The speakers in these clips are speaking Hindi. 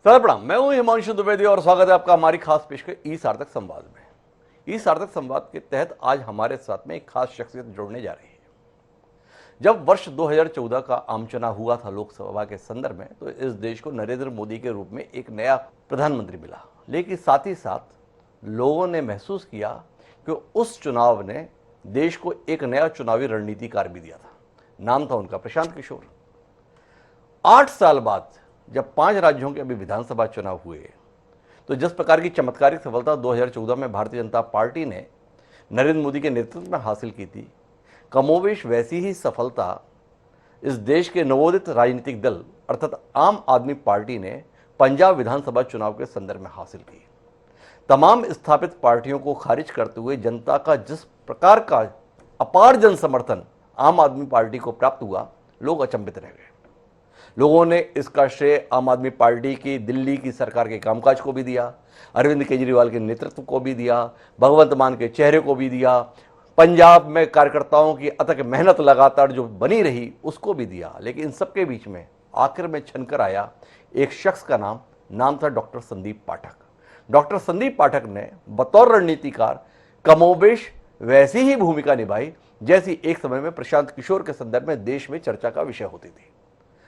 सर प्रणाम, मैं हूं हिमांशु द्विवेदी और स्वागत है आपका हमारी खास पेशकश ई सार्थक संवाद में। ई सार्थक संवाद के तहत आज हमारे साथ में एक खास शख्सियत जुड़ने जा रही है। जब वर्ष 2014 का आम चुनाव हुआ था लोकसभा के संदर्भ में, तो इस देश को नरेंद्र मोदी के रूप में एक नया प्रधानमंत्री मिला, लेकिन साथ ही साथ लोगों ने महसूस किया कि उस चुनाव ने देश को एक नया चुनावी रणनीतिकार भी दिया था। नाम था उनका प्रशांत किशोर। 8 साल बाद जब 5 राज्यों के अभी विधानसभा चुनाव हुए, तो जिस प्रकार की चमत्कारिक सफलता 2014 में भारतीय जनता पार्टी ने नरेंद्र मोदी के नेतृत्व में हासिल की थी, कमोवेश वैसी ही सफलता इस देश के नवोदित राजनीतिक दल अर्थात आम आदमी पार्टी ने पंजाब विधानसभा चुनाव के संदर्भ में हासिल की। तमाम स्थापित पार्टियों को खारिज करते हुए जनता का जिस प्रकार का अपार जन समर्थन आम आदमी पार्टी को प्राप्त हुआ, लोग अचंभित रह गए। लोगों ने इसका श्रेय आम आदमी पार्टी की दिल्ली की सरकार के कामकाज को भी दिया, अरविंद केजरीवाल के नेतृत्व को भी दिया, भगवंत मान के चेहरे को भी दिया, पंजाब में कार्यकर्ताओं की अथक मेहनत लगातार जो बनी रही उसको भी दिया। लेकिन इन सबके बीच में आखिर में छनकर आया एक शख्स का नाम था डॉक्टर संदीप पाठक। डॉक्टर संदीप पाठक ने बतौर रणनीतिकार कमोबेश वैसी ही भूमिका निभाई जैसी एक समय में प्रशांत किशोर के संदर्भ में देश में चर्चा का विषय होती थी।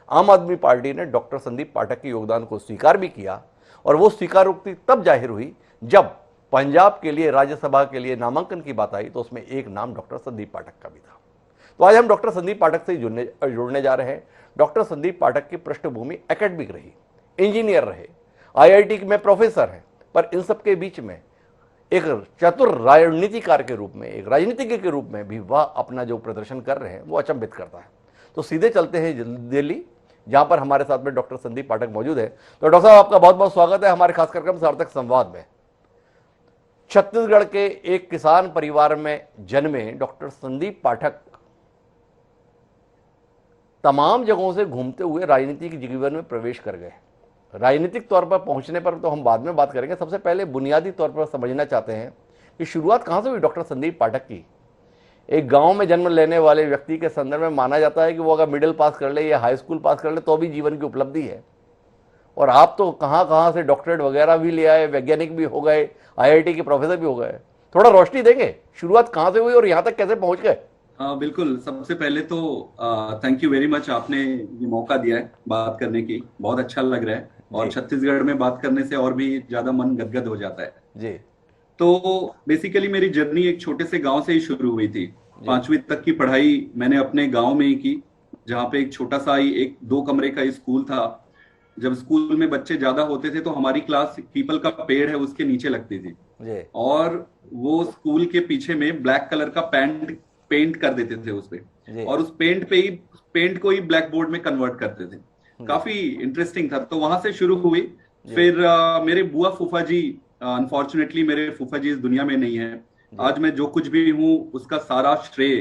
आम आदमी पार्टी ने डॉक्टर संदीप पाठक के योगदान को स्वीकार भी किया, और वो स्वीकारोक्ति तब जाहिर हुई जब पंजाब के लिए राज्यसभा के लिए नामांकन की बात आई, तो उसमें एक नाम डॉक्टर संदीप पाठक का भी था। तो आज हम डॉक्टर संदीप पाठक से जुड़ने जा रहे हैं। डॉक्टर संदीप पाठक की पृष्ठभूमि एकेडमिक रही, इंजीनियर रहे, IIT में प्रोफेसर हैं, पर इन सबके बीच में एक चतुर राजनीतिकार के रूप में, एक राजनीतिज्ञ के रूप में भी वह अपना जो प्रदर्शन कर रहे हैं वो अचंभित करता है। तो सीधे चलते हैं दिल्ली, जहां पर हमारे साथ में डॉक्टर संदीप पाठक मौजूद है। तो डॉक्टर साहब, आपका बहुत बहुत स्वागत है हमारे खास कार्यक्रम सार्थक संवाद में। छत्तीसगढ़ के एक किसान परिवार में जन्मे डॉक्टर संदीप पाठक तमाम जगहों से घूमते हुए राजनीतिक जीवन में प्रवेश कर गए। राजनीतिक तौर पर पहुंचने पर तो हम बाद में बात करेंगे, सबसे पहले बुनियादी तौर पर समझना चाहते हैं कि शुरुआत कहां से हुई डॉक्टर संदीप पाठक की। एक गांव में जन्म लेने वाले व्यक्ति के संदर्भ में माना जाता है कि वो अगर मिडिल पास कर ले या हाई स्कूल पास कर ले तो भी जीवन की उपलब्धि है, और आप तो कहां से डॉक्टरेट वगैरह भी ले आए, वैज्ञानिक भी हो गए, IIT के प्रोफेसर भी हो गए। थोड़ा रोशनी देंगे, शुरुआत कहां से हुई और यहां तक कैसे पहुंच गए? हाँ बिल्कुल। सबसे पहले तो थैंक यू वेरी मच, आपने ये मौका दिया है बात करने की, बहुत अच्छा लग रहा है। और छत्तीसगढ़ में बात करने से और भी ज्यादा मन गदगद हो जाता है जी। तो बेसिकली मेरी जर्नी एक छोटे से गांव से ही शुरू हुई थी। 5वीं तक की पढ़ाई मैंने अपने गांव में ही की, जहाँ पे एक छोटा सा ही एक 2 कमरे का स्कूल था। जब स्कूल में बच्चे ज्यादा होते थे तो हमारी क्लास पीपल का पेड़ है उसके नीचे लगती थी, और वो स्कूल के पीछे में ब्लैक कलर का पेंट कर देते थे उस पे, और उस पेंट को ही ब्लैक बोर्ड में कन्वर्ट करते थे। काफी इंटरेस्टिंग था। तो वहां से शुरू हुई। फिर मेरे बुआ फूफा जी, अनफॉर्चुनेटली मेरे फूफा जी इस दुनिया में नहीं है। आज मैं जो कुछ भी हूँ उसका सारा श्रेय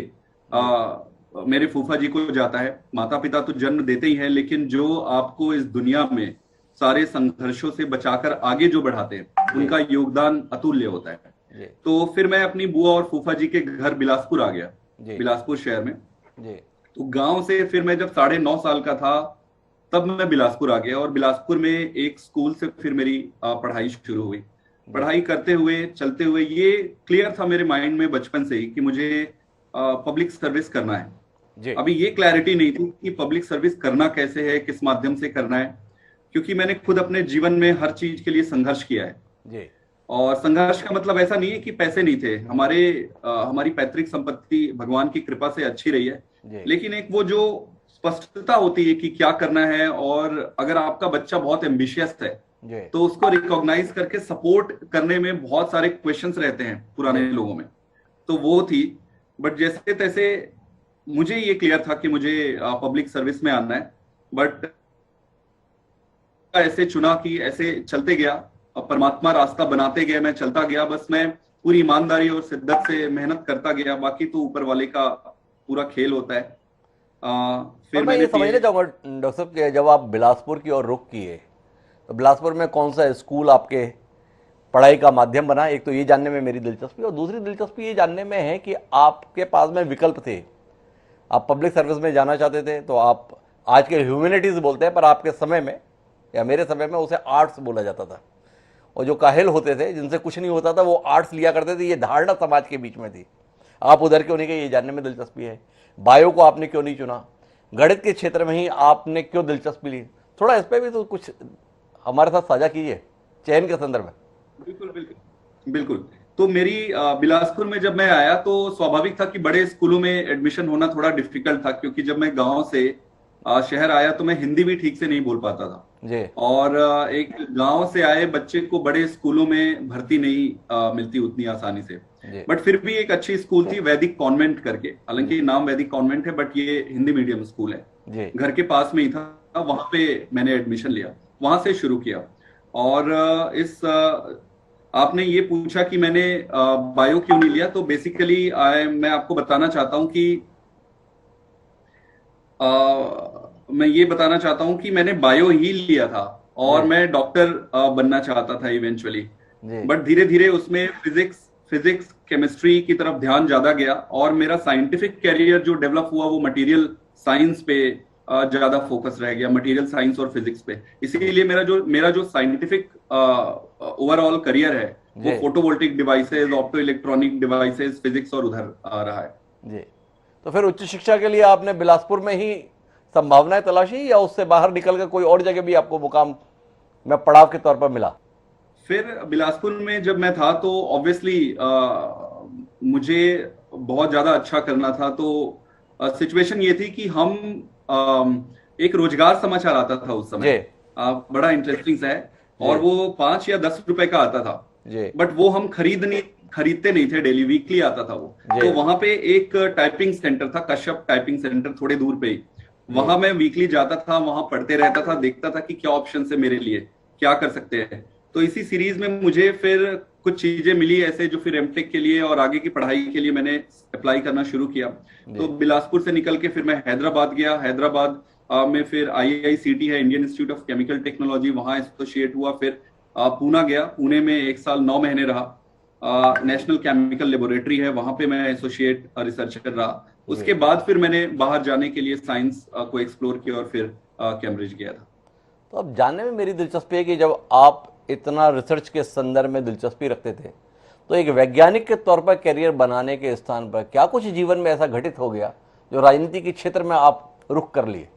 मेरे फूफा जी को जाता है। माता पिता तो जन्म देते ही हैं, लेकिन जो आपको इस दुनिया में सारे संघर्षों से बचाकर आगे जो बढ़ाते हैं, उनका योगदान अतुल्य होता है। तो फिर मैं अपनी बुआ और फूफा जी के घर बिलासपुर आ गया, बिलासपुर शहर में। तो गांव से फिर मैं जब 9.5 साल का था तब मैं बिलासपुर आ गया, और बिलासपुर में एक स्कूल से फिर मेरी पढ़ाई शुरू हुई। पढ़ाई करते हुए चलते हुए ये क्लियर था मेरे माइंड में बचपन से ही कि मुझे पब्लिक सर्विस करना है। अभी ये क्लैरिटी नहीं थी कि पब्लिक सर्विस करना कैसे है, किस माध्यम से करना है, क्योंकि मैंने खुद अपने जीवन में हर चीज के लिए संघर्ष किया है। और संघर्ष का मतलब ऐसा नहीं है कि पैसे नहीं थे। हमारी पैतृक संपत्ति भगवान की कृपा से अच्छी रही है, लेकिन एक वो जो स्पष्टता होती है कि क्या करना है, और अगर आपका बच्चा बहुत एम्बिशियस है तो उसको रिकॉग्नाइज करके सपोर्ट करने में बहुत सारे क्वेश्चंस रहते हैं पुराने लोगों में, तो वो थी। बट जैसे तैसे मुझे ये क्लियर था कि मुझे पब्लिक सर्विस में आना है, बट ऐसे चुना कि ऐसे चलते गया, परमात्मा रास्ता बनाते गए, मैं चलता गया। बस मैं पूरी ईमानदारी और शिद्दत से मेहनत करता गया, बाकी तो ऊपर वाले का पूरा खेल होता है। फिर मैं ये समझना चाहूंगा डॉक्टर साहब कि जब आप बिलासपुर की ओर रुख किए तो बिलासपुर में कौन सा स्कूल आपके पढ़ाई का माध्यम बना? एक तो ये जानने में मेरी दिलचस्पी, और दूसरी दिलचस्पी ये जानने में है कि आपके पास में विकल्प थे। आप पब्लिक सर्विस में जाना चाहते थे तो आप आज के ह्यूमैनिटीज बोलते हैं, पर आपके समय में या मेरे समय में उसे आर्ट्स बोला जाता था। और जो काहिल होते थे, जिनसे कुछ नहीं होता था, वो आर्ट्स लिया करते थे। ये धारणा समाज के बीच में थी। आप उधर क्यों नहीं गए, ये जानने में दिलचस्पी है। बायो को आपने क्यों नहीं चुना, गणित के क्षेत्र में ही आपने क्यों दिलचस्पी ली, थोड़ा इस पर भी तो कुछ हमारे साथ साझा कीजिए चयन के संदर्भ में। बिल्कुल बिल्कुल बिल्कुल। तो मेरी बिलासपुर में जब मैं आया तो स्वाभाविक था कि बड़े स्कूलों में एडमिशन होना थोड़ा डिफिकल्ट था, क्योंकि जब मैं गांव से शहर आया तो मैं हिंदी भी ठीक से नहीं बोल पाता था जी और एक गांव से आए बच्चे को बड़े स्कूलों में भर्ती नहीं मिलती उतनी आसानी से। जी बट फिर भी एक अच्छी स्कूल थी, वैदिक कॉन्वेंट करके, हालांकि नाम वैदिक कॉन्वेंट है बट ये हिंदी मीडियम स्कूल है, जी घर के पास में ही था। वहां पे मैंने एडमिशन लिया, वहां से शुरू किया। और आपने ये पूछा कि मैंने बायो क्यों नहीं लिया, तो बेसिकली मैं आपको बताना चाहता हूं कि मैं ये बताना चाहता हूं कि मैंने बायो ही लिया था और जी मैं डॉक्टर बनना चाहता था इवेंचुअली। जी बट धीरे धीरे उसमें फिजिक्स केमिस्ट्री की तरफ ध्यान ज्यादा गया और मेरा साइंटिफिक कैरियर जो डेवलप हुआ वो मटेरियल साइंस पे ज्यादा फोकस रह गया, मटेरियल साइंस और फिजिक्स पे। इसीलिए मेरा जो साइंटिफिक ओवरऑल करियर है वो जी photovoltaic devices, opto electronic devices, physics और उधर रहा है। जी। तो फिर उच्च शिक्षा के लिए आपने बिलासपुर में ही संभावनाएं तलाशी, या उससे बाहर निकल कर कोई और जगह भी आपको मुकाम में पड़ाव के तौर पर मिला? फिर बिलासपुर में जब मैं था तो ऑब्वियसली मुझे बहुत ज्यादा अच्छा करना था। तो सिचुएशन ये थी कि हम एक रोजगार समाचार आता था उस जी समय, बड़ा इंटरेस्टिंग सा है, और जी वो 5 या 10 रुपए का आता था। जी बट वो हम खरीदते नहीं थे, डेली वीकली आता था वो। जी तो वहां पे एक टाइपिंग सेंटर था, कश्यप टाइपिंग सेंटर, थोड़े दूर पे ही। जी वहां मैं वीकली जाता था, वहां पढ़ते रहता था, देखता था कि क्या ऑप्शन है मेरे लिए, क्या कर सकते हैं। तो इसी सीरीज में मुझे फिर कुछ चीजें मिली ऐसे, जो फिर एमटेक के लिए और आगे की पढ़ाई के लिए मैंने अप्लाई करना शुरू किया। तो जी बिलासपुर से निकल के फिर मैं हैदराबाद गया। हैदराबाद में फिर IICT है, Indian institute of chemical technology, वहां एसोसिएट हुआ। फिर पूना गया, पुणे में 1 साल 9 महीने रहा। नेशनल केमिकल लेबोरेटरी है, वहां पे मैं एसोसिएट रिसर्चर रहा। जी। उसके बाद फिर मैंने बाहर जाने के लिए साइंस को एक्सप्लोर किया और फिर कैम्ब्रिज गया था। तो अब जानने में मेरी दिलचस्पी है कि जब आप इतना रिसर्च के संदर्भ में दिलचस्पी रखते थे, तो एक वैज्ञानिक के तौर पर करियर बनाने के स्थान पर क्या कुछ जीवन में ऐसा घटित हो गया जो राजनीति के क्षेत्र में आप रुख कर लिए?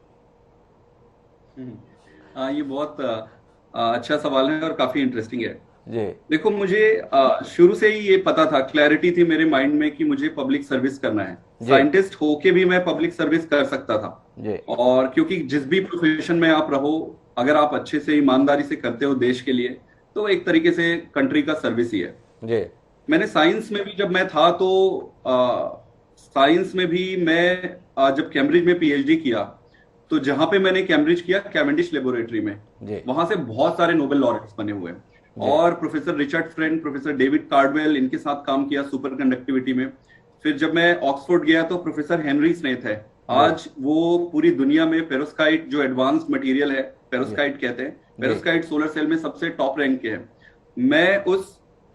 ये बहुत अच्छा सवाल है और काफी इंटरेस्टिंग है। जी देखो, मुझे शुरू से ही ये पता था, क्लैरिटी थी मेरे माइंड में कि मुझे पब्लिक सर्विस करना है। जी साइंटिस्ट होके भी मैं पब्लिक सर्विस कर सकता था। जी और क्योंकि जिस भी प्रोफेशन में आप रहो, अगर आप अच्छे से ईमानदारी से करते हो देश के लिए, तो एक तरीके से कंट्री का सर्विस ही है। जी मैंने साइंस में भी जब मैं था तो साइंस में भी मैं जब कैम्ब्रिज में PhD किया, तो जहां पे मैंने कैम्ब्रिज किया कैवेंडिश लेबोरेटरी में, जी वहां से बहुत सारे नोबेल लॉरेट्स बने हुए हैं। जी और professor Richard friend, professor David Caudwell, इनके साथ काम किया सुपर कंडक्टिविटी में। फिर जब मैं ऑक्सफोर्ड गया तो प्रोफेसर हेनरी स्नेथ है, आज वो पूरी दुनिया में पेरोस्काइट जो एडवांस्ड मटेरियल है, पेरोस्काइट कहते हैं, पेरोस्काइट सोलर सेल में सबसे टॉप रैंक के हैं। मैं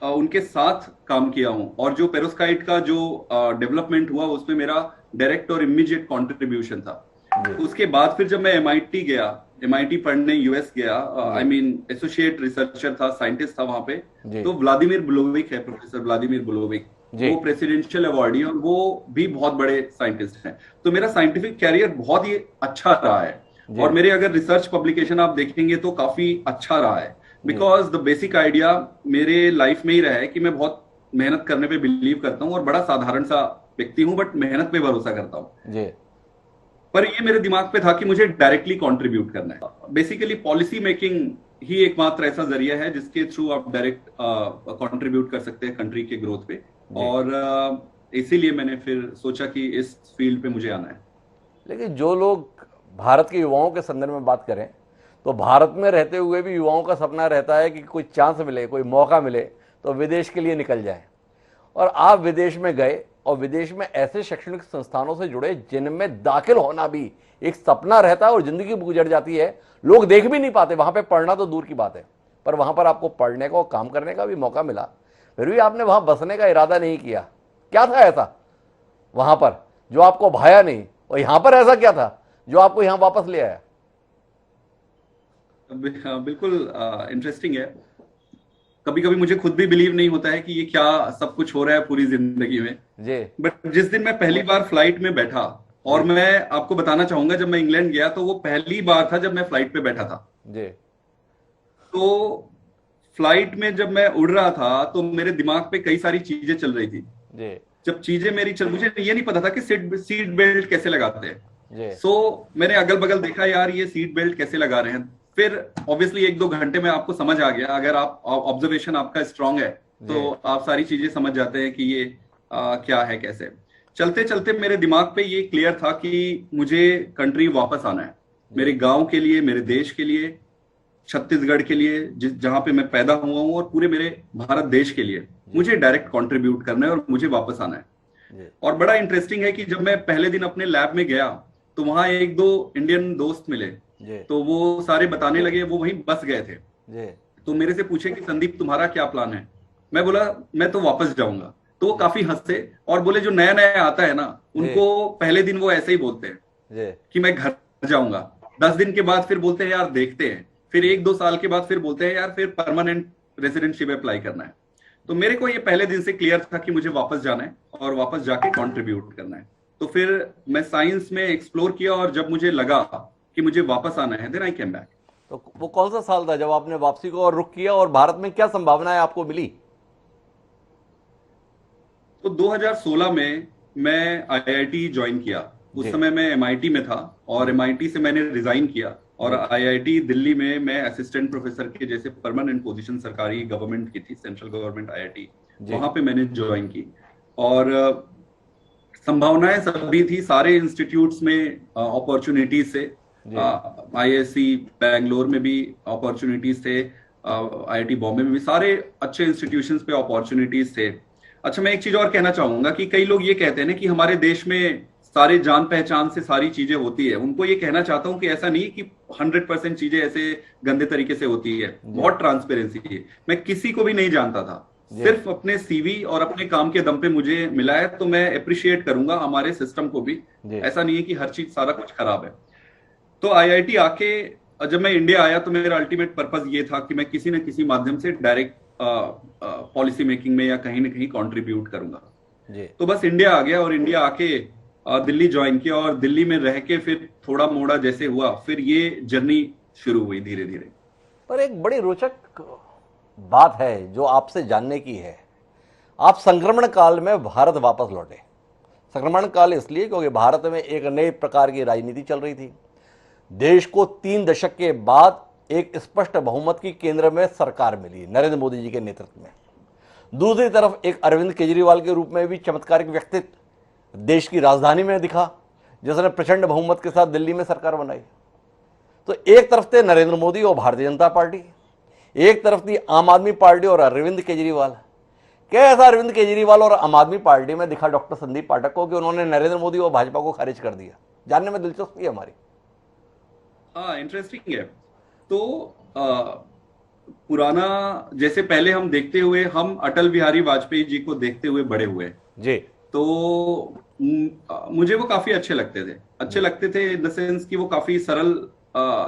उनके साथ काम किया हूं और जो पेरोस्काइट का जो डेवलपमेंट हुआ उसमें मेरा डायरेक्ट और इमीडिएट कॉन्ट्रीब्यूशन था। उसके बाद फिर जब मैं MIT गया, MIT पढ़ने US गया, आई मीन एसोसिएट रिसर्चर था, साइंटिस्ट था वहां पे। जी तो व्लादिमीर बुलोविक है, प्रोफेसर व्लादिमीर बुलोविक, जी वो प्रेसिडेंशियल अवार्डी और वो भी बहुत बड़े साइंटिस्ट हैं। तो मेरा साइंटिफिक कैरियर बहुत ही अच्छा रहा है। जी और मेरे अगर रिसर्च पब्लिकेशन आप देखेंगे तो काफी अच्छा रहा है, बिकॉज द बेसिक आइडिया मेरे लाइफ में ही रहा है कि मैं बहुत मेहनत करने पे बिलीव करता हूँ और बड़ा साधारण सा व्यक्ति हूँ, बट मेहनत पे भरोसा करता हूँ। जी पर ये मेरे दिमाग पे था कि मुझे डायरेक्टली कंट्रीब्यूट करना है। बेसिकली पॉलिसी मेकिंग ही एकमात्र ऐसा जरिया है जिसके थ्रू आप डायरेक्ट कंट्रीब्यूट कर सकते हैं कंट्री के ग्रोथ पे। और इसीलिए मैंने फिर सोचा कि इस फील्ड पे मुझे आना है। लेकिन जो लोग भारत के युवाओं के संदर्भ में बात करें, तो भारत में रहते हुए भी युवाओं का सपना रहता है कि कोई चांस मिले, कोई मौका मिले तो विदेश के लिए निकल जाए। और आप विदेश में गए और विदेश में ऐसे शैक्षणिक संस्थानों से जुड़े जिनमें दाखिल होना भी एक सपना रहता है और जिंदगी गुजर जाती है, लोग देख भी नहीं पाते, वहां पे पढ़ना तो दूर की बात है, पर वहां पर आपको पढ़ने का और काम करने का भी मौका मिला। फिर भी आपने वहां बसने का इरादा नहीं किया। क्या था ऐसा वहां पर जो आपको भाया नहीं, और यहां पर ऐसा क्या था जो आपको यहां वापस ले आया? बिल्कुल इंटरेस्टिंग है। कभी कभी मुझे खुद भी बिलीव नहीं होता है कि ये क्या सब कुछ हो रहा है पूरी जिंदगी में। जी बट जिस दिन मैं पहली बार फ्लाइट में बैठा, और जी मैं आपको बताना चाहूंगा, जब मैं इंग्लैंड गया तो वो पहली बार था जब मैं फ्लाइट पे बैठा था। जी तो फ्लाइट में जब मैं उड़ रहा था तो मेरे दिमाग पे कई सारी चीजें चल रही थी। जी जब चीजें मेरी चल, मुझे ये नहीं पता था कि सीट सीट बेल्ट कैसे लगाते हैं। जी मैंने अगल बगल देखा, यार ये सीट बेल्ट कैसे लगा रहे हैं। फिर ऑब्वियसली एक दो घंटे में आपको समझ आ गया, अगर आप ऑब्जर्वेशन आपका स्ट्रांग है जी तो आप सारी चीजें समझ जाते हैं कि ये क्या है कैसे। चलते चलते मेरे दिमाग पे ये क्लियर था कि मुझे कंट्री वापस आना है, जी मेरे गांव के लिए, मेरे देश के लिए, छत्तीसगढ़ के लिए, जिस जहां पे मैं पैदा हुआ हूं, और पूरे मेरे भारत देश के लिए जी मुझे डायरेक्ट कंट्रीब्यूट करना है और मुझे वापस आना है। जी और बड़ा इंटरेस्टिंग है कि जब मैं पहले दिन अपने लैब में गया तो वहां एक दो इंडियन दोस्त मिले। जी तो वो सारे बताने लगे, वो वहीं बस गए थे। जी तो मेरे से पूछे कि संदीप तुम्हारा क्या प्लान है। मैं बोला मैं तो वापस जाऊंगा। तो वो काफी हंसे और बोले जो नया नया आता है ना, जी उनको पहले दिन वो ऐसे ही बोलते हैं जी कि मैं घर जाऊंगा। 10 दिन के बाद फिर बोलते हैं यार देखते हैं। फिर 1-2 साल के बाद फिर बोलते हैं यार फिर परमानेंट रेजिडेंटशिप अप्लाई करना है। तो मेरे को ये पहले दिन से क्लियर था कि मुझे वापस जाना है और वापस जाके कंट्रीब्यूट करना है। तो फिर मैं साइंस में एक्सप्लोर किया, और जब मुझे लगा कि मुझे वापस आना है, देन आई केम बैक। तो वो कौन सा साल था जब आपने वापसी को और रुख किया, और भारत में क्या संभावनाएं आपको मिली? तो 2016 में मैं आईआईटी ज्वाइन किया। उस जी समय मैं एमआईटी में था, और जी एमआईटी से मैंने रिजाइन किया, और जी आईआईटी दिल्ली में मैं असिस्टेंट प्रोफेसर के जैसे परमानेंट पोजीशन सरकारी गवर्नमेंट की थी, सेंट्रल गवर्नमेंट आईआईटी, जी वहां पे मैंने ज्वाइन की। और संभावनाएं सभी थी, सारे इंस्टीट्यूट्स में अपॉर्चुनिटीज थे। जी आईआईएससी बैंगलोर में भी अपॉर्चुनिटीज थे, आईआईटी बॉम्बे में भी, सारे अच्छे इंस्टीट्यूशंस पे अपॉर्चुनिटीज थे। अच्छा, मैं एक चीज और कहना चाहूंगा कि कई लोग ये कहते हैं ना कि हमारे देश में सारे जान पहचान से सारी चीजें होती है। उनको ये कहना चाहता हूँ कि ऐसा नहीं कि 100% चीजें ऐसे गंदे तरीके से होती है। जी बहुत ट्रांसपेरेंसी है। मैं किसी को भी नहीं जानता था, जी सिर्फ अपने सीवी और अपने काम के दम पे मुझे मिला है। तो मैं अप्रिशिएट करूंगा हमारे सिस्टम को भी। जी ऐसा नहीं है कि हर चीज सारा कुछ खराब है। तो आईआईटी आके जब मैं इंडिया आया तो मेरा अल्टीमेट पर्पस ये था कि मैं किसी न किसी माध्यम से डायरेक्ट पॉलिसी मेकिंग में या कहीं ना कहीं कंट्रीब्यूट करूंगा। जी तो बस इंडिया आ गया, और इंडिया आके दिल्ली ज्वाइन किया, और दिल्ली में रह के फिर थोड़ा मोड़ा जैसे हुआ, फिर ये जर्नी शुरू हुई धीरे धीरे। पर एक बड़ी रोचक बात है जो आपसे जानने की है। आप संक्रमण काल में भारत वापस लौटे। संक्रमण काल इसलिए क्योंकि भारत में एक नए प्रकार की राजनीति चल रही थी। देश को 3 दशक के बाद एक स्पष्ट बहुमत की केंद्र में सरकार मिली नरेंद्र मोदी जी के नेतृत्व में। दूसरी तरफ एक अरविंद केजरीवाल के रूप में भी चमत्कारिक व्यक्तित्व देश की राजधानी में दिखा, जिसने प्रचंड बहुमत के साथ दिल्ली में सरकार बनाई। तो एक तरफ थे नरेंद्र मोदी और भारतीय जनता पार्टी, एक तरफ थी आम आदमी पार्टी और अरविंद केजरीवाल। क्या ऐसा अरविंद केजरीवाल और आम आदमी पार्टी में दिखा डॉक्टर संदीप पाठक को कि उन्होंने नरेंद्र मोदी और भाजपा को खारिज कर दिया? जानने में दिलचस्पी है हमारी। हाँ, इंटरेस्टिंग है। तो पुराना, जैसे पहले हम देखते हुए, हम अटल बिहारी वाजपेयी जी को देखते हुए बड़े हुए। जी तो मुझे वो काफी अच्छे लगते थे। अच्छे जी लगते थे इन द सेंस कि वो काफी सरल,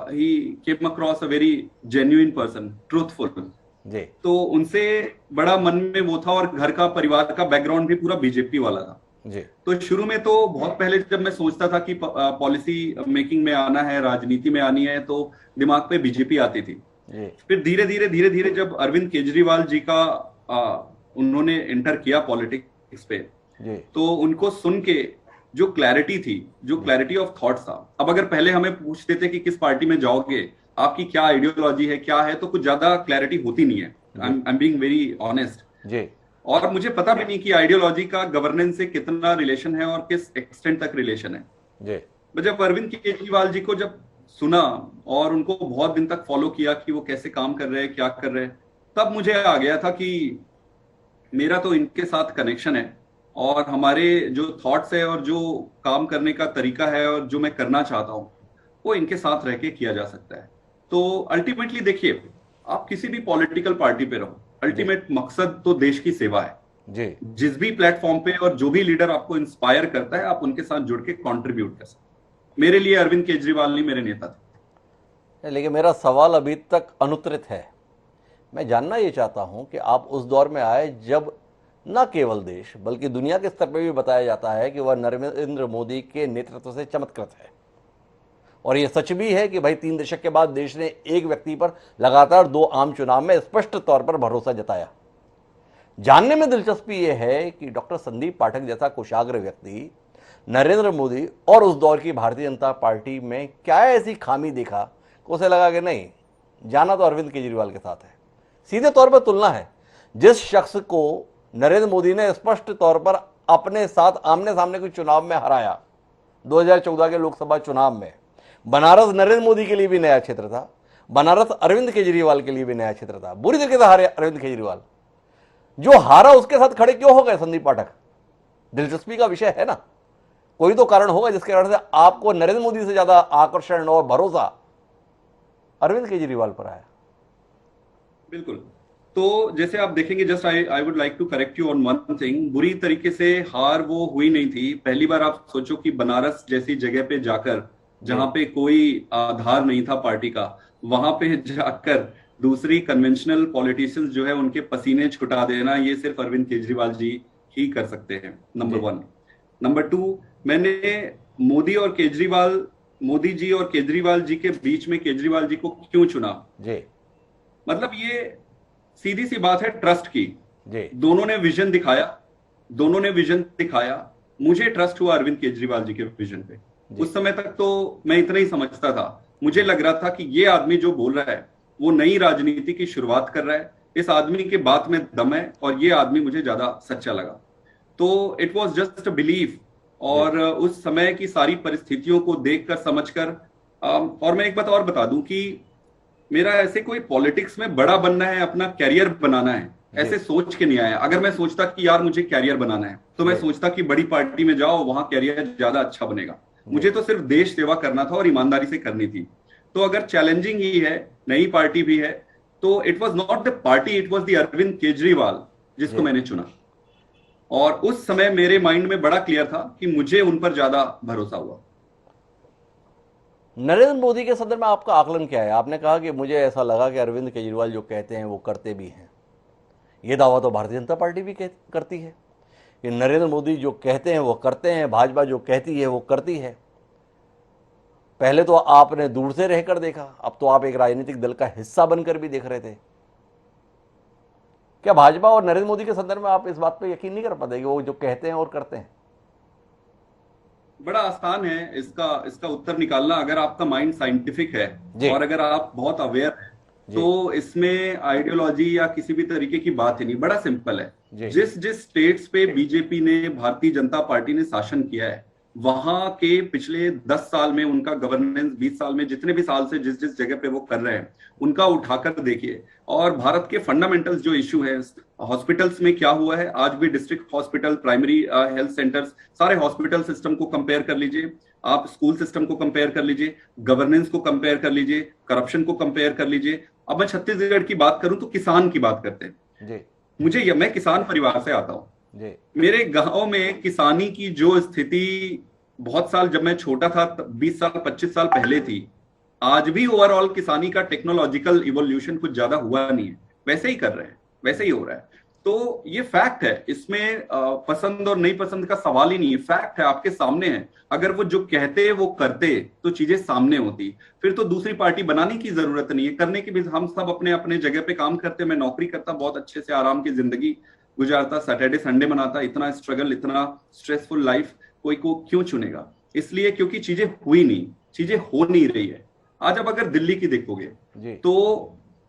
he came across a very genuine person, truthful. जी तो उनसे बड़ा मन में वो था, और घर का परिवार का बैकग्राउंड भी पूरा बीजेपी वाला था। जी तो शुरू में तो बहुत पहले जब मैं सोचता था कि पॉलिसी मेकिंग में आना है, राजनीति में आनी है, तो दिमाग पे बीजेपी आती थी। जी फिर धीरे धीरे जब अरविंद केजरीवाल जी का उन्होंने एंटर किया पॉलिटिक्स पे, जी तो उनको सुन के जो क्लैरिटी थी, जो क्लैरिटी ऑफ थॉट्स था। अब अगर पहले हमें पूछते थे कि किस पार्टी में जाओगे, आपकी क्या आइडियोलॉजी है, क्या है, तो कुछ ज्यादा क्लैरिटी होती नहीं है। I am being very honest. जी और मुझे पता भी नहीं कि आइडियोलॉजी का गवर्नेंस से कितना रिलेशन है और किस एक्सटेंट तक रिलेशन है। जी मैं जब अरविंद केजरीवाल जी को जब सुना और उनको बहुत दिन तक फॉलो किया कि वो कैसे काम कर रहे हैं, क्या कर रहे हैं, तब मुझे आ गया था कि मेरा तो इनके साथ कनेक्शन है, और हमारे जो थॉट्स है और जो काम करने का तरीका है और जो मैं करना चाहता हूं, वो इनके साथ रह के किया जा सकता है। तो अल्टीमेटली देखिए, आप किसी भी पॉलिटिकल पार्टी पे रहो, अल्टीमेट मकसद तो देश की सेवा है। जी जिस भी प्लेटफॉर्म पे और जो भी लीडर आपको इंस्पायर करता है, आप उनके साथ जुड़ के कंट्रीब्यूट कर सकते हैं। मेरे लिए अरविंद केजरीवाल नहीं, मेरे नेता थे। लेकिन मेरा सवाल अभी तक अनुत्तरित है। मैं जानना ये चाहता हूं कि आप उस दौर में आए जब न केवल देश बल्कि दुनिया के स्तर पर भी बताया जाता है कि वह नरेंद्र मोदी के नेतृत्व से चमत्कृत है, और यह सच भी है कि भाई 3 दशक के बाद देश ने एक व्यक्ति पर लगातार 2 आम चुनाव में स्पष्ट तौर पर भरोसा जताया। जानने में दिलचस्पी यह है कि डॉक्टर संदीप पाठक जैसा कुशाग्र व्यक्ति नरेंद्र मोदी और उस दौर की भारतीय जनता पार्टी में क्या ऐसी खामी देखा कि उसे लगा कि नहीं, जाना तो अरविंद केजरीवाल के साथ है। सीधे तौर पर तुलना है, जिस शख्स को नरेंद्र मोदी ने स्पष्ट तौर पर अपने साथ आमने सामने के चुनाव में हराया 2014 के लोकसभा चुनाव में। बनारस नरेंद्र मोदी के लिए भी नया क्षेत्र था, बनारस अरविंद केजरीवाल के लिए भी नया क्षेत्र था। बुरी तरीके से हारे अरविंद केजरीवाल, जो हारा उसके साथ खड़े क्यों हो गए संदीप पाठक? दिलचस्पी का विषय है ना। कोई तो कारण होगा जिसके कारण से आपको नरेंद्र मोदी से ज्यादा आकर्षण और भरोसा अरविंद केजरीवाल पर आया। बिल्कुल। तो जैसे आप देखेंगे, just I would like to correct you on one thing. बुरी तरीके से हार वो हुई नहीं थी। पहली बार आप सोचो कि बनारस जैसी जगह पे जाकर, जहां पे कोई आधार नहीं था पार्टी का, वहां पे जाकर दूसरी कन्वेंशनल पॉलिटिशियंस जो है उनके पसीने छुटा देना, ये सिर्फ अरविंद केजरीवाल जी ही कर सकते हैं, नंबर 1। नंबर 2, मैंने मोदी जी और केजरीवाल जी के बीच में केजरीवाल जी को क्यों चुना जी? मतलब ये सीधी सी बात है ट्रस्ट की जी। दोनों ने विजन दिखाया, मुझे ट्रस्ट हुआ अरविंद केजरीवाल जी के विजन पे। उस समय तक तो मैं इतना ही समझता था, मुझे लग रहा था कि ये आदमी जो बोल रहा है वो नई राजनीति की शुरुआत कर रहा है, इस आदमी के बात में दम है, और ये आदमी मुझे ज्यादा सच्चा लगा। तो it was just a belief. और उस समय की सारी परिस्थितियों को देखकर समझकर, और मैं एक बात और बता दूं कि मेरा ऐसे कोई पॉलिटिक्स में बड़ा बनना है, अपना कैरियर बनाना है, ऐसे सोच के नहीं आया। अगर मैं सोचता कि यार मुझे कैरियर बनाना है, तो मैं सोचता कि बड़ी पार्टी में जाओ, वहां कैरियर ज्यादा अच्छा बनेगा। मुझे तो सिर्फ देश सेवा करना था और ईमानदारी से करनी थी। तो अगर चैलेंजिंग ही है, नई पार्टी भी है, तो it was not the party, it was the Arvind Kejriwal जिसको मैंने चुना। और उस समय मेरे माइंड में बड़ा क्लियर था कि मुझे उन पर ज्यादा भरोसा हुआ। नरेंद्र मोदी के संदर्भ में आपका आकलन क्या है? आपने कहा कि मुझे ऐसा लगा कि अरविंद केजरीवाल जो कहते हैं वो करते भी हैं। ये दावा तो भारतीय जनता पार्टी भी करती है कि नरेंद्र मोदी जो कहते हैं वो करते हैं, भाजपा जो कहती है वो करती है। पहले तो आपने दूर से रहकर देखा, अब तो आप एक राजनीतिक दल का हिस्सा बनकर भी देख रहे थे। क्या भाजपा और नरेंद्र मोदी के संदर्भ में आप इस बात पर यकीन नहीं कर पाते कि वो जो कहते हैं और करते हैं? बड़ा आसान है इसका उत्तर निकालना, अगर आपका माइंड साइंटिफिक है और अगर आप बहुत अवेयर हैं, तो इसमें आइडियोलॉजी या किसी भी तरीके की बात ही नहीं। बड़ा सिंपल है। जिस स्टेट्स पे बीजेपी ने, भारतीय जनता पार्टी ने शासन किया है, वहां के पिछले 10 साल में उनका गवर्नेंस, 20 साल में, जितने भी साल से जिस जगह पे वो कर रहे हैं, उनका उठाकर देखिए। और भारत के फंडामेंटल्स जो इश्यू है, हॉस्पिटल्स में क्या हुआ है, आज भी district hospital, primary health centres, सारे हॉस्पिटल सिस्टम को कंपेयर कर लीजिए, आप स्कूल सिस्टम को कंपेयर कर लीजिए, गवर्नेंस को कंपेयर कर लीजिए, करप्शन को कंपेयर कर लीजिए। अब मैं छत्तीसगढ़ की बात करूं तो किसान की बात करते हैं। मैं किसान परिवार से आता हूं। मेरे गांव में किसानी की जो स्थिति बहुत साल, जब मैं छोटा था, 20 साल 25 साल पहले थी, आज भी ओवरऑल किसानी का टेक्नोलॉजिकल इवोल्यूशन कुछ ज्यादा हुआ नहीं है। वैसे ही कर रहे हैं, वैसे ही हो रहा है। तो ये फैक्ट है, इसमें पसंद और नहीं पसंद का सवाल ही नहीं है, फैक्ट है, आपके सामने है। अगर वो जो कहते वो करते तो चीजें सामने होती, फिर तो दूसरी पार्टी बनाने की जरूरत नहीं है। करने की भी हम सब अपने अपने जगह पे काम करते। मैं नौकरी करता, बहुत अच्छे से आराम की जिंदगी गुजारता, सैटरडे संडे मनाता। इतना स्ट्रगल, इतना स्ट्रेसफुल लाइफ कोई को क्यों चुनेगा? इसलिए क्योंकि चीजें हुई नहीं, चीजें हो नहीं रही है। आज अब अगर दिल्ली की देखोगे तो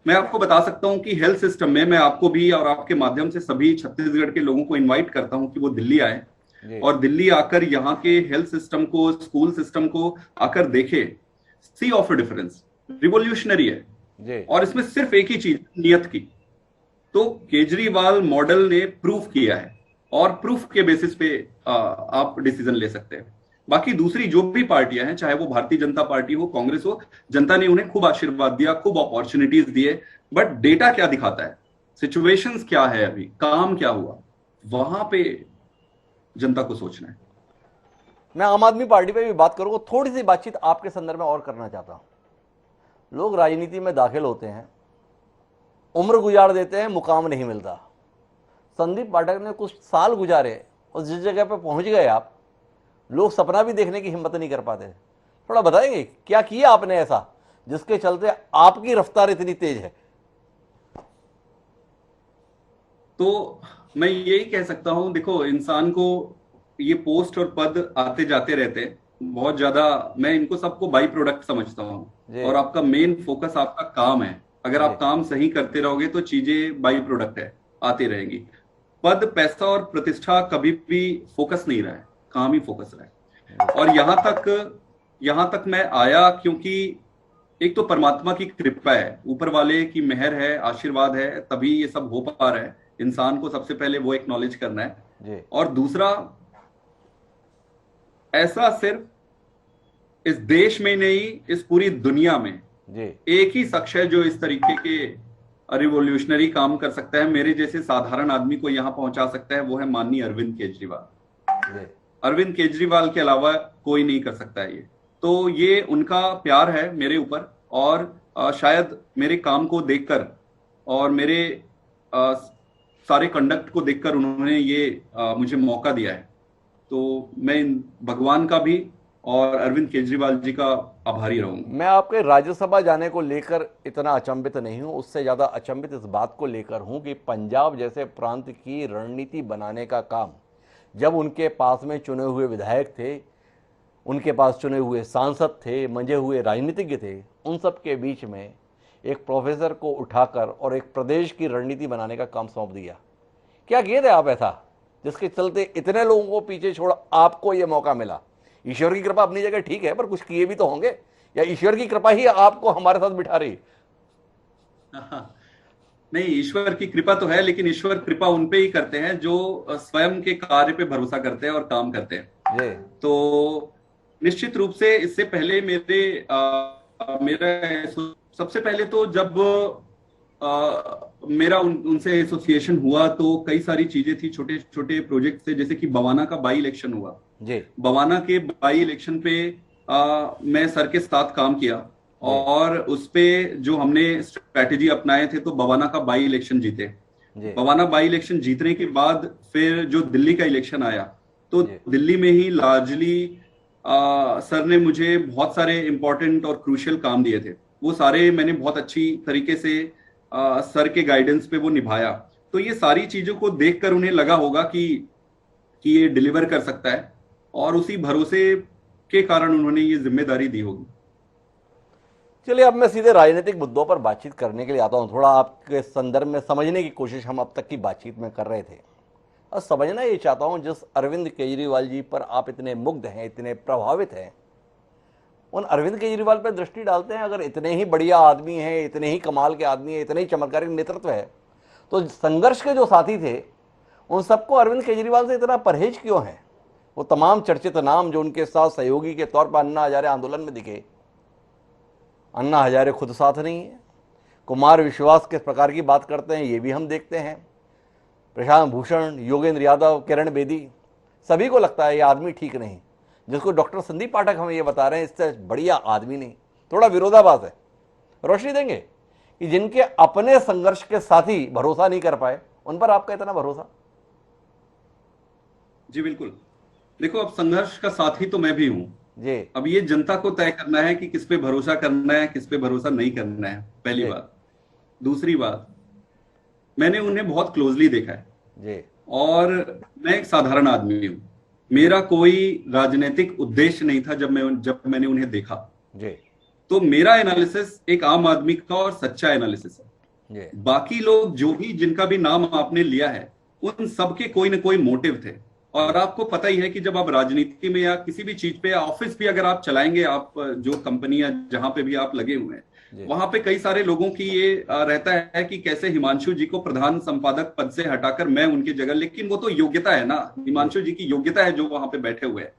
मैं आपको बता सकता हूं कि हेल्थ सिस्टम में, मैं आपको भी और आपके माध्यम से सभी छत्तीसगढ़ के लोगों को इनवाइट करता हूं कि वो दिल्ली आए और दिल्ली आकर यहाँ के हेल्थ सिस्टम को, स्कूल सिस्टम को आकर देखे। सी ऑफ अ डिफरेंस, रिवोल्यूशनरी है। और इसमें सिर्फ एक ही चीज, नियत की। तो केजरीवाल मॉडल ने प्रूफ किया है, और प्रूफ के बेसिस पे आप डिसीजन ले सकते हैं। बाकी दूसरी जो भी पार्टियां हैं, चाहे वो भारतीय जनता पार्टी हो, कांग्रेस हो, जनता ने उन्हें खूब आशीर्वाद दिया, खूब अपॉर्चुनिटीज दिए, बट डेटा क्या दिखाता है, सिचुएशंस क्या है, अभी काम क्या हुआ, वहां पे जनता को सोचना है। मैं आम आदमी पार्टी पे भी बात करूंगा, थोड़ी सी बातचीत आपके संदर्भ में और करना चाहता हूं। लोग राजनीति में दाखिल होते हैं, उम्र गुजार देते हैं, मुकाम नहीं मिलता। संदीप पाठक ने कुछ साल गुजारे और जिस जगह पे पहुंच गए आप, लोग सपना भी देखने की हिम्मत नहीं कर पाते। थोड़ा बताएंगे क्या किया आपने ऐसा जिसके चलते आपकी रफ्तार इतनी तेज है? तो मैं यही कह सकता हूं, देखो इंसान को ये पोस्ट और पद आते जाते रहते हैं बहुत ज्यादा। मैं इनको सबको बाई प्रोडक्ट समझता हूं, और आपका मेन फोकस आपका काम है। अगर आप काम सही करते रहोगे तो चीजें बाई प्रोडक्ट है, आती रहेंगी। पद, पैसा और प्रतिष्ठा कभी भी फोकस नहीं रहा है, काम ही फोकस रहा है। और यहां तक मैं आया क्योंकि एक तो परमात्मा की कृपा है, ऊपर वाले की मेहर है, आशीर्वाद है, तभी ये सब हो पा रहा है। इंसान को सबसे पहले वो एक्नॉलेज करना है। और दूसरा, ऐसा सिर्फ इस देश में नहीं, इस पूरी दुनिया में एक ही शख्स है जो इस तरीके के रिवोल्यूशनरी काम कर सकता है, मेरे जैसे साधारण आदमी को यहां पहुंचा सकता है। वो है माननीय अरविंद केजरीवाल। अरविंद केजरीवाल के अलावा कोई नहीं कर सकता है ये। तो ये उनका प्यार है मेरे ऊपर, और शायद मेरे काम को देखकर और मेरे सारे कंडक्ट को देखकर उन्होंने ये मुझे मौका दिया है। तो मैं भगवान का भी और अरविंद केजरीवाल जी का आभारी रहूंगा। मैं आपके राज्यसभा जाने को लेकर इतना अचंभित नहीं हूं, उससे ज़्यादा अचंभित इस बात को लेकर हूं कि पंजाब जैसे प्रांत की रणनीति बनाने का काम जब उनके पास में चुने हुए विधायक थे, उनके पास चुने हुए सांसद थे, मंजे हुए राजनीतिज्ञ थे, उन सब के बीच में एक प्रोफेसर को उठाकर और एक प्रदेश की रणनीति बनाने का काम सौंप दिया। क्या किए थे आप ऐसा जिसके चलते इतने लोगों को पीछे छोड़ आपको ये मौका मिला? ईश्वर की कृपा अपनी जगह ठीक है, पर कुछ किए भी तो होंगे, या ईश्वर की कृपा ही आपको हमारे साथ बिठा रही? नहीं, ईश्वर की कृपा तो है, लेकिन ईश्वर कृपा उनपे ही करते हैं जो स्वयं के कार्य पे भरोसा करते हैं और काम करते हैं। तो निश्चित रूप से इससे पहले मेरा सबसे पहले तो जब मेरा उनसे एसोसिएशन हुआ तो कई सारी चीजें थी, छोटे छोटे प्रोजेक्ट थे, जैसे कि बवाना का बाई इलेक्शन हुआ जी। बवाना के बाई इलेक्शन पे मैं सर के साथ काम किया, और उस पे जो हमने स्ट्रैटेजी अपनाए थे, तो बवाना का बाई इलेक्शन जीते। बवाना बाई इलेक्शन जीतने के बाद फिर जो दिल्ली का इलेक्शन आया, तो दिल्ली में ही लार्जली सर ने मुझे बहुत सारे इंपॉर्टेंट और क्रूशियल काम दिए थे। वो सारे मैंने बहुत अच्छी तरीके से सर के गाइडेंस पे वो निभाया। तो ये सारी चीजों को देखकर उन्हें लगा होगा कि ये डिलीवर कर सकता है, और उसी भरोसे के कारण उन्होंने ये जिम्मेदारी दी होगी। चलिए, अब मैं सीधे राजनीतिक मुद्दों पर बातचीत करने के लिए आता हूं। थोड़ा आपके संदर्भ में समझने की कोशिश हम अब तक की बातचीत में कर रहे थे, और समझना ये चाहता हूं, जिस अरविंद केजरीवाल जी पर आप इतने मुग्ध हैं, इतने प्रभावित हैं, उन अरविंद केजरीवाल पर दृष्टि डालते हैं। अगर इतने ही बढ़िया आदमी हैं, इतने ही कमाल के आदमी हैं, इतने ही चमत्कारिक नेतृत्व है, तो संघर्ष के जो साथी थे उन सबको अरविंद केजरीवाल से इतना परहेज क्यों है? वो तमाम चर्चित नाम जो उनके साथ सहयोगी के तौर पर अन्ना हजारे आंदोलन में दिखे, अन्ना हजारे खुद साथ नहीं है। कुमार विश्वास किस प्रकार की बात करते हैं ये भी हम देखते हैं। प्रशांत भूषण, योगेंद्र यादव, किरण बेदी, सभी को लगता है ये आदमी ठीक नहीं। जिसको डॉक्टर संदीप पाठक हमें ये बता रहे हैं इससे बढ़िया आदमी नहीं। थोड़ा विरोधाभास है। रोशनी देंगे कि जिनके अपने संघर्ष के साथी भरोसा नहीं कर पाए, उन पर आपका इतना भरोसा? जी बिल्कुल। देखो, अब संघर्ष का साथी तो मैं भी हूं जी। अब ये जनता को तय करना है कि किस पे भरोसा करना है, किस पे भरोसा नहीं करना है, पहली बात। दूसरी बात, मैंने उन्हें बहुत क्लोजली देखा है जी। और मैं एक साधारण आदमी हूं, मेरा कोई राजनीतिक उद्देश्य नहीं था जब मैंने उन्हें देखा जी। तो मेरा एनालिसिस एक आम आदमी का और सच्चा एनालिसिस है। बाकी लोग जो भी, जिनका भी नाम आपने लिया है, उन सबके कोई ना कोई मोटिव थे। और आपको पता ही है कि जब आप राजनीति में या किसी भी चीज पे, ऑफिस भी अगर आप चलाएंगे, आप जो कंपनी या जहां पे भी आप लगे हुए हैं, वहां पे कई सारे लोगों की ये रहता है कि कैसे हिमांशु जी को प्रधान संपादक पद से हटाकर मैं उनकी जगह, लेकिन वो तो योग्यता है ना, हिमांशु जी की योग्यता है जो वहां पे बैठे हुए हैं।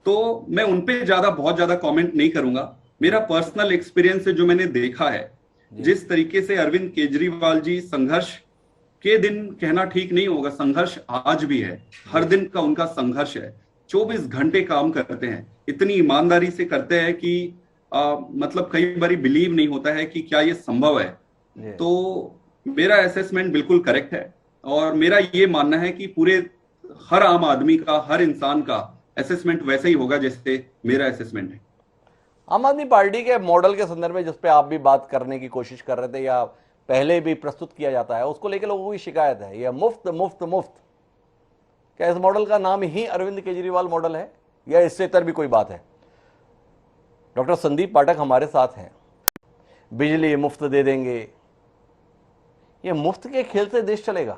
तो मैं उनपे बहुत ज्यादा कमेंट नहीं करूंगा। मेरा पर्सनल एक्सपीरियंस है, जो मैंने देखा है, जिस तरीके से अरविंद केजरीवाल जी संघर्ष के दिन, कहना ठीक नहीं होगा, संघर्ष आज भी है, हर दिन का उनका संघर्ष है। 24 घंटे काम करते हैं, इतनी ईमानदारी से करते हैं कि मतलब कई बार बिलीव नहीं होता है कि क्या ये संभव है। जी। तो मेरा असेसमेंट बिल्कुल करेक्ट है, और मेरा ये मानना है कि पूरे हर आम आदमी का, हर इंसान का असेसमेंट वैसे ही होगा जैसे मेरा असेसमेंट है। आम आदमी पार्टी के मॉडल के संदर्भ में जिस पे आप भी बात करने की कोशिश कर रहे थे या पहले भी प्रस्तुत किया जाता है, उसको लेकर लोगों की शिकायत है, यह मुफ्त मुफ्त मुफ्त। क्या इस मॉडल का नाम ही अरविंद केजरीवाल मॉडल है या इससे इतर भी कोई बात है? डॉक्टर संदीप पाठक हमारे साथ हैं। बिजली मुफ्त दे देंगे, ये मुफ्त के खेल से देश चलेगा?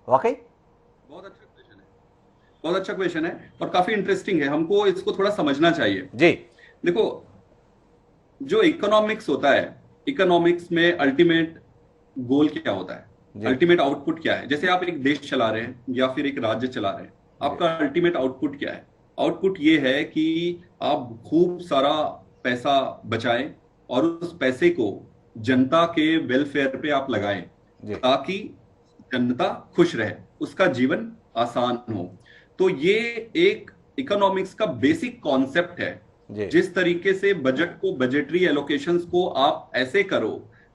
वाकई बहुत अच्छा क्वेश्चन है, बहुत अच्छा क्वेश्चन है और काफी इंटरेस्टिंग है। हमको इसको थोड़ा समझना चाहिए। जी। देखो, जो इकोनॉमिक्स होता है, इकोनॉमिक्स में अल्टीमेट गोल क्या होता है, अल्टीमेट आउटपुट क्या है? जैसे आप एक देश चला रहे हैं या फिर एक राज्य चला रहे हैं, आपका अल्टीमेट आउटपुट क्या है? आउटपुट ये है कि आप खूब सारा पैसा बचाएं और उस पैसे को जनता के वेलफेयर पे आप लगाएं, ताकि जनता खुश रहे, उसका जीवन आसान हो। तो ये एक इकोनॉमिक्स का बेसिक कॉन्सेप्ट है। जिस तरीके से बजट को, बजटरी एलोकेशंस को आप ऐसे करो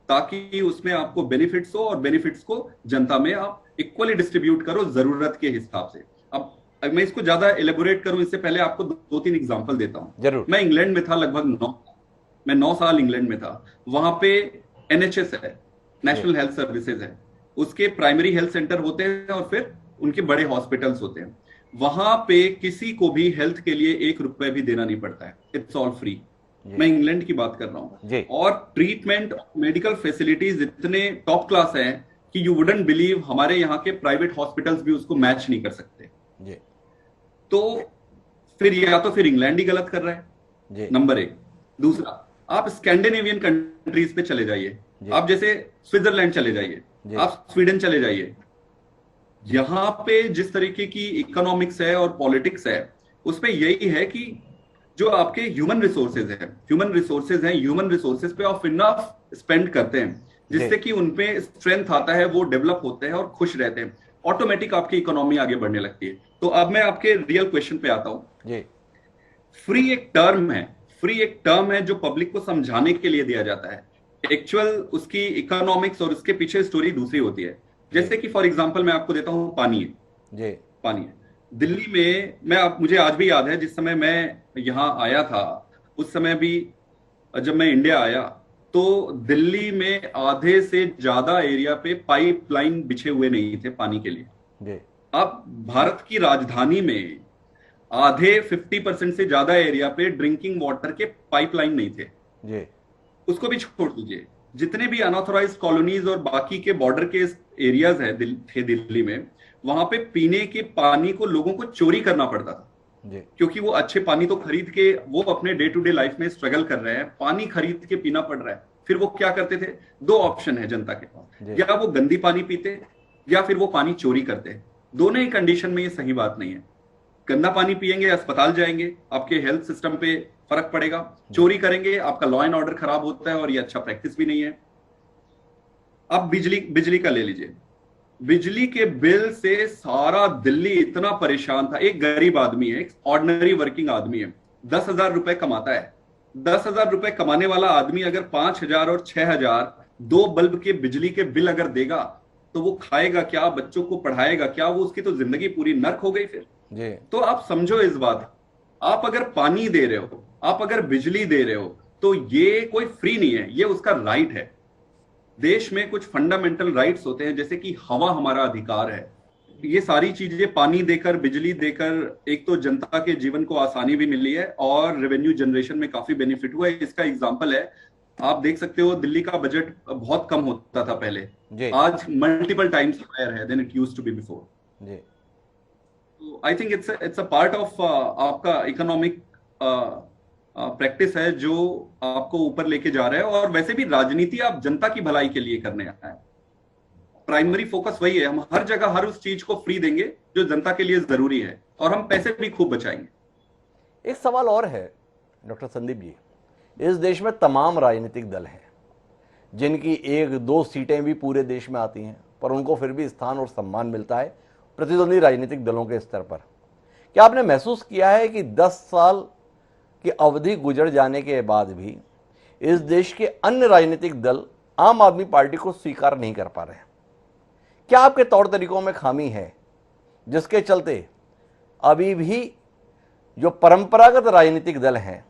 ताकि उसमें आपको बेनिफिट्स हो और बेनिफिट्स को जनता में आप इक्वली डिस्ट्रीब्यूट करो जरूरत के हिसाब से। अब मैं इसको ज्यादा एलेबोरेट करूं इससे पहले आपको दो तीन एग्जांपल देता हूं। जरूर। मैं इंग्लैंड में था लगभग 9 साल इंग्लैंड में था। वहां पे NHS है, नेशनल हेल्थ सर्विसेज है, उसके प्राइमरी हेल्थ सेंटर होते हैं और फिर उनके बड़े हॉस्पिटल्स होते हैं। वहां पे किसी को भी हेल्थ के लिए 1 रुपए भी देना नहीं पड़ता है, इट्स ऑल फ्री। मैं इंग्लैंड की बात कर रहा हूं, और ट्रीटमेंट, मेडिकल फैसिलिटीज इतने टॉप क्लास हैं कि यू वुडंट बिलीव, हमारे यहाँ के प्राइवेट हॉस्पिटल्स भी उसको मैच नहीं कर सकते। तो फिर या तो फिर इंग्लैंड ही गलत कर रहा है, नंबर 1। दूसरा, आप स्कैंडिनेवियन कंट्रीज पे चले जाइए, आप जैसे स्विट्जरलैंड चले जाइए, आप स्वीडन चले जाइए। यहां पे जिस तरीके की इकोनॉमिक्स है और पॉलिटिक्स है, उसपे यही है कि जो आपके ह्यूमन रिसोर्सेज हैं, ह्यूमन रिसोर्सेज पे आप इनफ स्पेंड करते हैं जिससे कि उनपे स्ट्रेंथ आता है, वो डेवलप होते हैं और खुश रहते हैं, ऑटोमेटिक आपकी इकोनॉमी आगे बढ़ने लगती है। तो अब मैं आपके रियल क्वेश्चन पे आता हूं। फ्री एक टर्म है जो पब्लिक को समझाने के लिए दिया जाता है। एक्चुअल उसकी इकोनॉमिक्स और उसके पीछे स्टोरी दूसरी होती है। जैसे कि फॉर एग्जांपल मैं आपको देता हूं, पानी है दिल्ली में। मुझे आज भी याद है, जिस समय मैं यहां आया था, उस समय भी जब मैं इंडिया आया, तो दिल्ली में आधे से ज्यादा एरिया पे पाइपलाइन बिछे हुए नहीं थे पानी के लिए। अब भारत की राजधानी में आधे 50% से ज्यादा एरिया पे ड्रिंकिंग वाटर के पाइपलाइन नहीं थे। उसको भी छोड़ दीजिए, जितने भी अनऑथराइज्ड कॉलोनीज और बाकी के बॉर्डर के एरियाज थे दिल्ली में, वहां पे पीने के पानी को लोगों को चोरी करना पड़ता था, क्योंकि वो अच्छे पानी तो खरीद के वो अपने डे टू डे लाइफ में स्ट्रगल कर रहे हैं, पानी खरीद के पीना पड़ रहा है। फिर वो क्या करते थे? 2 ऑप्शन है जनता के पास, या वो गंदी पानी पीते या फिर वो पानी चोरी करते। दोनों ही कंडीशन में ये सही बात नहीं है। गंदा पानी पिएंगे, अस्पताल जाएंगे, आपके हेल्थ सिस्टम पे फर्क पड़ेगा। चोरी करेंगे, आपका लॉ एंड ऑर्डर खराब होता है और ये अच्छा प्रैक्टिस भी नहीं है। अब बिजली का ले लीजिए, बिजली के बिल से सारा दिल्ली इतना परेशान था। एक गरीब आदमी है, एक ऑर्डिनरी वर्किंग आदमी है, 10,000 रुपए कमाता है। 10,000 रुपए कमाने वाला आदमी अगर 5,000 और 6,000 2 बल्ब के बिजली के बिल अगर देगा, तो वो खाएगा क्या, बच्चों को पढ़ाएगा क्या? वो उसकी तो जिंदगी पूरी नर्क हो गई फिर। तो आप समझो इस बात, आप अगर पानी दे रहे हो, आप अगर बिजली दे रहे हो, तो ये कोई फ्री नहीं है, ये उसका राइट है। देश में कुछ फंडामेंटल राइट्स होते हैं, जैसे कि हवा हमारा अधिकार है। ये सारी चीजें पानी देकर, बिजली देकर, एक तो जनता के जीवन को आसानी भी मिली है और रेवेन्यू जनरेशन में काफी बेनिफिट हुआ है। इसका एग्जांपल है, आप देख सकते हो, दिल्ली का बजट बहुत कम होता था पहले, आज मल्टीपल टाइम्स हायर है than it used to be before. I think it's a part of आपका इकोनॉमिक प्रैक्टिस है जो आपको ऊपर लेके जा रहा है। और वैसे भी राजनीति आप जनता की भलाई के लिए करने आए हैं, प्राइमरी फोकस वही है। हम हर जगह हर उस चीज को फ्री देंगे जो जनता के लिए जरूरी है, और हम पैसे भी खूब बचाएंगे। एक सवाल और है डॉक्टर संदीप जी, इस देश में तमाम राजनीतिक दल हैं जिनकी 1-2 सीटें भी पूरे देश में आती हैं, पर उनको फिर भी स्थान और सम्मान मिलता है प्रतिद्वंदी राजनीतिक दलों के स्तर पर। क्या आपने महसूस किया है कि 10 साल कि अवधि गुजर जाने के बाद भी इस देश के अन्य राजनीतिक दल आम आदमी पार्टी को स्वीकार नहीं कर पा रहे हैं। क्या आपके तौर तरीकों में खामी है जिसके चलते अभी भी जो परंपरागत राजनीतिक दल हैं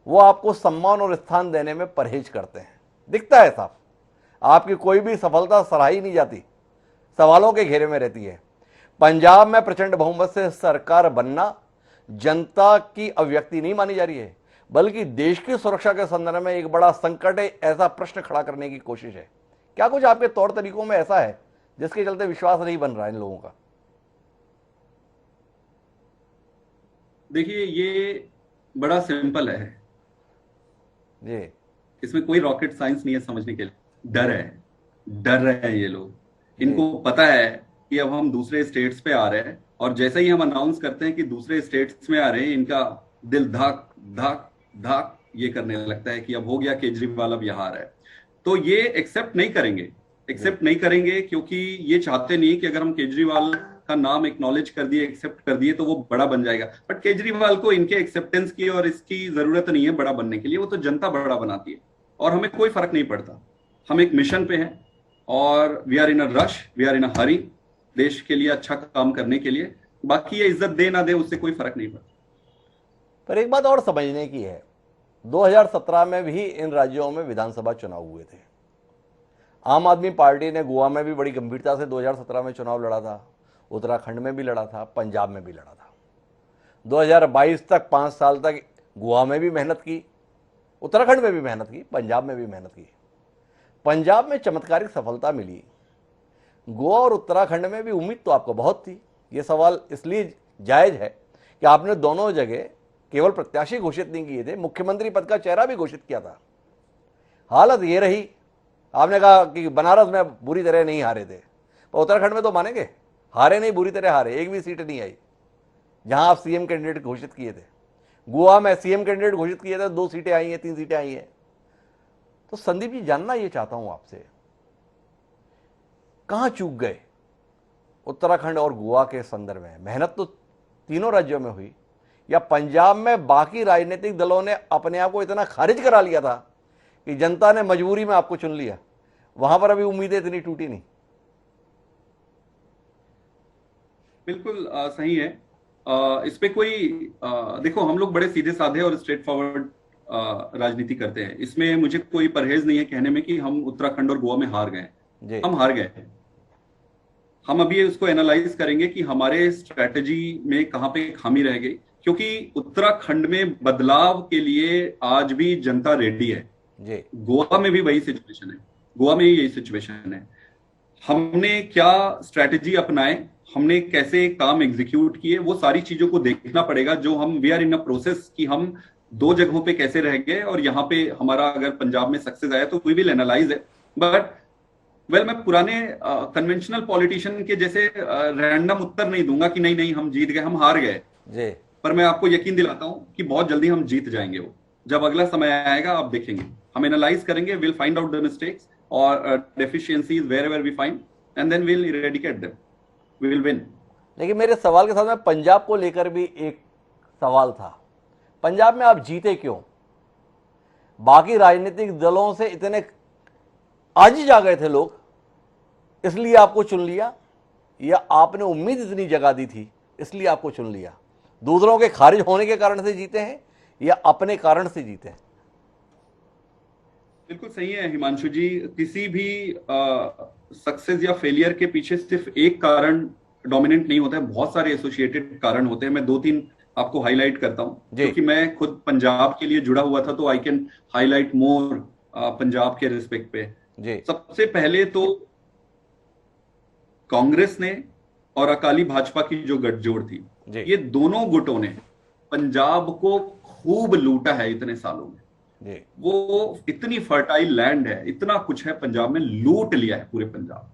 वो आपको सम्मान और स्थान देने में परहेज करते हैं? दिखता है साफ, आपकी कोई भी सफलता सराही नहीं जाती, सवालों के घेरे में रहती है। पंजाब में प्रचंड बहुमत से सरकार बनना जनता की अभिव्यक्ति नहीं मानी जा रही है, बल्कि देश की सुरक्षा के संदर्भ में एक बड़ा संकट है, ऐसा प्रश्न खड़ा करने की कोशिश है। क्या कुछ आपके तौर तरीकों में ऐसा है जिसके चलते विश्वास नहीं बन रहा है इन लोगों का? देखिए, ये बड़ा सिंपल है जी। इसमें कोई रॉकेट साइंस नहीं है समझने के लिए। डर रहे हैं ये लोग। इनको पता है कि अब हम दूसरे स्टेट्स पे आ रहे हैं, और जैसे ही हम अनाउंस करते हैं कि दूसरे स्टेट्स में आ रहे हैं, इनका दिल धक धक धक ये करने लगता है कि अब हो गया, केजरीवाल अब यहाँ आ रहा है। तो ये एक्सेप्ट नहीं करेंगे क्योंकि ये चाहते नहीं कि अगर हम केजरीवाल का नाम एक्नॉलेज कर दिए, एक्सेप्ट कर दिए, तो वो बड़ा बन जाएगा। बट केजरीवाल को इनके एक्सेप्टेंस की और इसकी जरूरत नहीं है बड़ा बनने के लिए, वो तो जनता बड़ा बनाती है और हमें कोई फर्क नहीं पड़ता। हम एक मिशन पे हैं और we are in a rush, we are in a hurry, देश के लिए अच्छा काम करने के लिए। बाकी ये इज्जत दे ना दे उससे कोई फर्क नहीं पड़ता। पर एक बात और समझने की है, 2017 में भी इन राज्यों में विधानसभा चुनाव हुए थे। आम आदमी पार्टी ने गोवा में भी बड़ी गंभीरता से 2017 में चुनाव लड़ा था, उत्तराखंड में भी लड़ा था, पंजाब में भी लड़ा था। 2022 तक 5 साल तक गोवा में भी मेहनत की, उत्तराखंड में भी मेहनत की, पंजाब में भी मेहनत की। पंजाब में चमत्कारिक सफलता मिली, गोवा और उत्तराखंड में भी उम्मीद तो आपको बहुत थी। ये सवाल इसलिए जायज है कि आपने दोनों जगह केवल प्रत्याशी घोषित नहीं किए थे, मुख्यमंत्री पद का चेहरा भी घोषित किया था। हालत ये रही, आपने कहा कि बनारस में बुरी तरह नहीं हारे थे, पर उत्तराखंड में तो मानेंगे हारे नहीं, बुरी तरह हारे, एक भी सीट नहीं आई जहां आप सीएम कैंडिडेट घोषित किए थे। गोवा में सीएम कैंडिडेट घोषित किए थे, 2 सीटें आई हैं, 3 सीटें आई हैं। तो संदीप जी, जानना ये चाहता हूं आपसे, कहां चूक गए उत्तराखंड और गोवा के संदर्भ में? मेहनत तो तीनों राज्यों में हुई, या पंजाब में बाकी राजनीतिक दलों ने अपने आप को इतना खारिज करा लिया था कि जनता ने मजबूरी में आपको चुन लिया, वहां पर अभी उम्मीदें इतनी टूटी नहीं? बिल्कुल सही है। इस पे कोई देखो, हम लोग बड़े सीधे साधे और स्ट्रेट फॉरवर्ड राजनीति करते हैं। इसमें मुझे कोई परहेज नहीं है कहने में कि हम उत्तराखंड और गोवा में हार गए। हम हार गए। हम अभी उसको एनालाइज करेंगे कि हमारे स्ट्रेटजी में कहां पे खामी रह गई, क्योंकि उत्तराखंड में बदलाव के लिए आज भी जनता रेडी है। गोवा में भी वही सिचुएशन है, गोवा में यही सिचुएशन है। हमने क्या स्ट्रेटजी अपनाए, हमने कैसे काम एग्जीक्यूट किए, वो सारी चीजों को देखना पड़ेगा। जो हम we are in a process कि हम 2 जगहों पे कैसे रह गए, और यहाँ पे हमारा अगर पंजाब में सक्सेस आया तो वी विल एनालाइज है। बट मैं पुराने कन्वेंशनल पॉलिटिशियन के जैसे रैंडम उत्तर नहीं दूंगा कि नहीं हम जीत गए, हम हार गए। पर मैं आपको यकीन दिलाता हूं कि बहुत जल्दी हम जीत जाएंगे। वो जब अगला समय आएगा आप देखेंगे, हम एनालाइज करेंगे, will find out the mistakes और deficiencies wherever we find, and then will eradicate them, we will win. लेकिन मेरे सवाल के साथ में पंजाब को लेकर भी एक सवाल था। पंजाब में आप जीते क्यों? बाकी राजनीतिक दलों से इतने आजिज आ गए थे लोग, इसलिए आपको चुन लिया, या आपने उम्मीद इतनी जगा दी थी इसलिए आपको चुन लिया? दूसरों के खारिज होने के कारण से जीते हैं या अपने कारण से जीते हैं? बिल्कुल सही है हिमांशु जी। किसी भी सक्सेस या फेलियर के पीछे सिर्फ एक कारण डोमिनेंट नहीं होता है, बहुत सारे एसोसिएटेड कारण होते हैं। मैं 2-3 आपको हाईलाइट करता हूं, क्योंकि मैं खुद पंजाब के लिए जुड़ा हुआ था, तो आई कैन हाईलाइट मोर पंजाब के रिस्पेक्ट पे। सबसे पहले तो कांग्रेस ने और अकाली भाजपा की जो गठजोड़ थी, ये दोनों गुटों ने पंजाब को खूब लूटा है इतने सालों में। वो इतनी फर्टाइल लैंड है, इतना कुछ है पंजाब में, लूट लिया है पूरे पंजाब।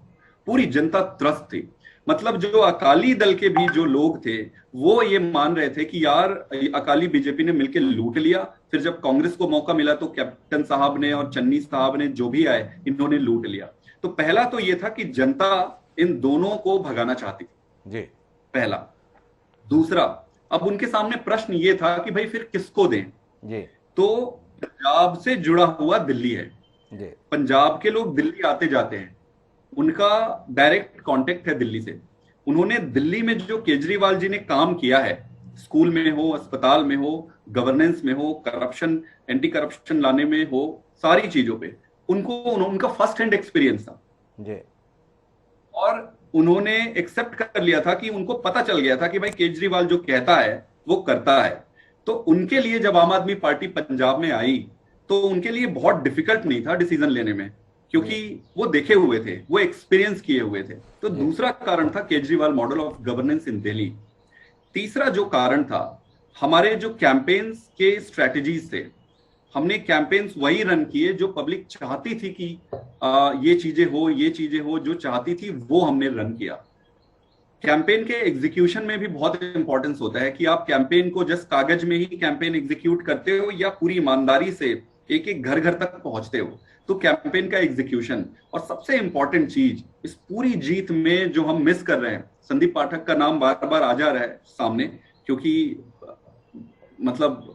पूरी जनता त्रस्त थी। मतलब जो अकाली दल के भी जो लोग थे वो ये मान रहे थे कि यार अकाली बीजेपी ने मिलकर लूट लिया। फिर जब कांग्रेस को मौका मिला तो कैप्टन साहब ने और चन्नी साहब ने, जो भी आए, इन्होंने लूट लिया। तो पहला तो ये था कि जनता इन दोनों को भगाना चाहती थी, पहला। दूसरा, अब उनके सामने प्रश्न ये था कि भाई फिर किसको दें, जी तो पंजाब से जुड़ा हुआ दिल्ली है। जी पंजाब के लोग दिल्ली आते जाते हैं, उनका डायरेक्ट कांटेक्ट है दिल्ली से। उन्होंने दिल्ली में जो केजरीवाल जी ने काम किया है, स्कूल में हो, अस्पताल में हो, गवर्नेंस में हो, करप्शन, एंटी करप्शन लाने में हो, सारी चीजों पे उनका फर्स्ट हैंड एक्सपीरियंस था। जी और उन्होंने एक्सेप्ट कर लिया था कि उनको पता चल गया था कि भाई केजरीवाल जो कहता है वो करता है। तो उनके लिए जब आम आदमी पार्टी पंजाब में आई, तो उनके लिए बहुत डिफिकल्ट नहीं था डिसीजन लेने में, क्योंकि वो देखे हुए थे, वो एक्सपीरियंस किए हुए थे। तो जी दूसरा कारण था केजरीवाल मॉडल ऑफ गवर्नेंस इन दिल्ली। तीसरा जो कारण था, हमारे जो कैंपेन्स के स्ट्रेटजीज थे, हमने कैंपेन्स वही रन किए जो पब्लिक चाहती थी कि ये चीजें हो जो चाहती थी, वो हमने रन किया। कैंपेन के एग्जीक्यूशन में भी बहुत इंपॉर्टेंस होता है कि आप कैंपेन को जस्ट कागज में ही कैंपेन एग्जीक्यूट करते हो या पूरी ईमानदारी से एक एक घर घर तक पहुंचते हो। तो कैंपेन का एग्जीक्यूशन, और सबसे इंपॉर्टेंट चीज इस पूरी जीत में जो हम मिस कर रहे हैं, संदीप पाठक का नाम बार बार आ जा रहा है सामने, क्योंकि मतलब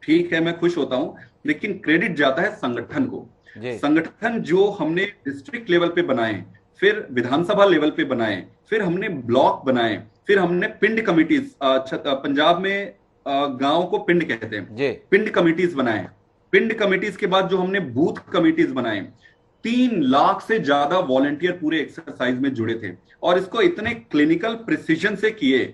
ठीक है, मैं खुश होता हूं, लेकिन क्रेडिट जाता है संगठन को। जी संगठन जो हमने डिस्ट्रिक्ट लेवल पे बनाए, फिर विधानसभा लेवल पे बनाए, फिर हमने ब्लॉक बनाए, फिर हमने पिंड कमिटीज, पंजाब में गांव को पिंड कहते हैं, जी पिंड कमिटीज बनाए। पिंड कमिटीज के बाद जो हमने बूथ कमिटीज बनाए, 3 लाख से ज्यादा वॉलेंटियर पूरे एक्सरसाइज में जुड़े थे। और इसको इतने क्लिनिकल प्रिसीजन से किए,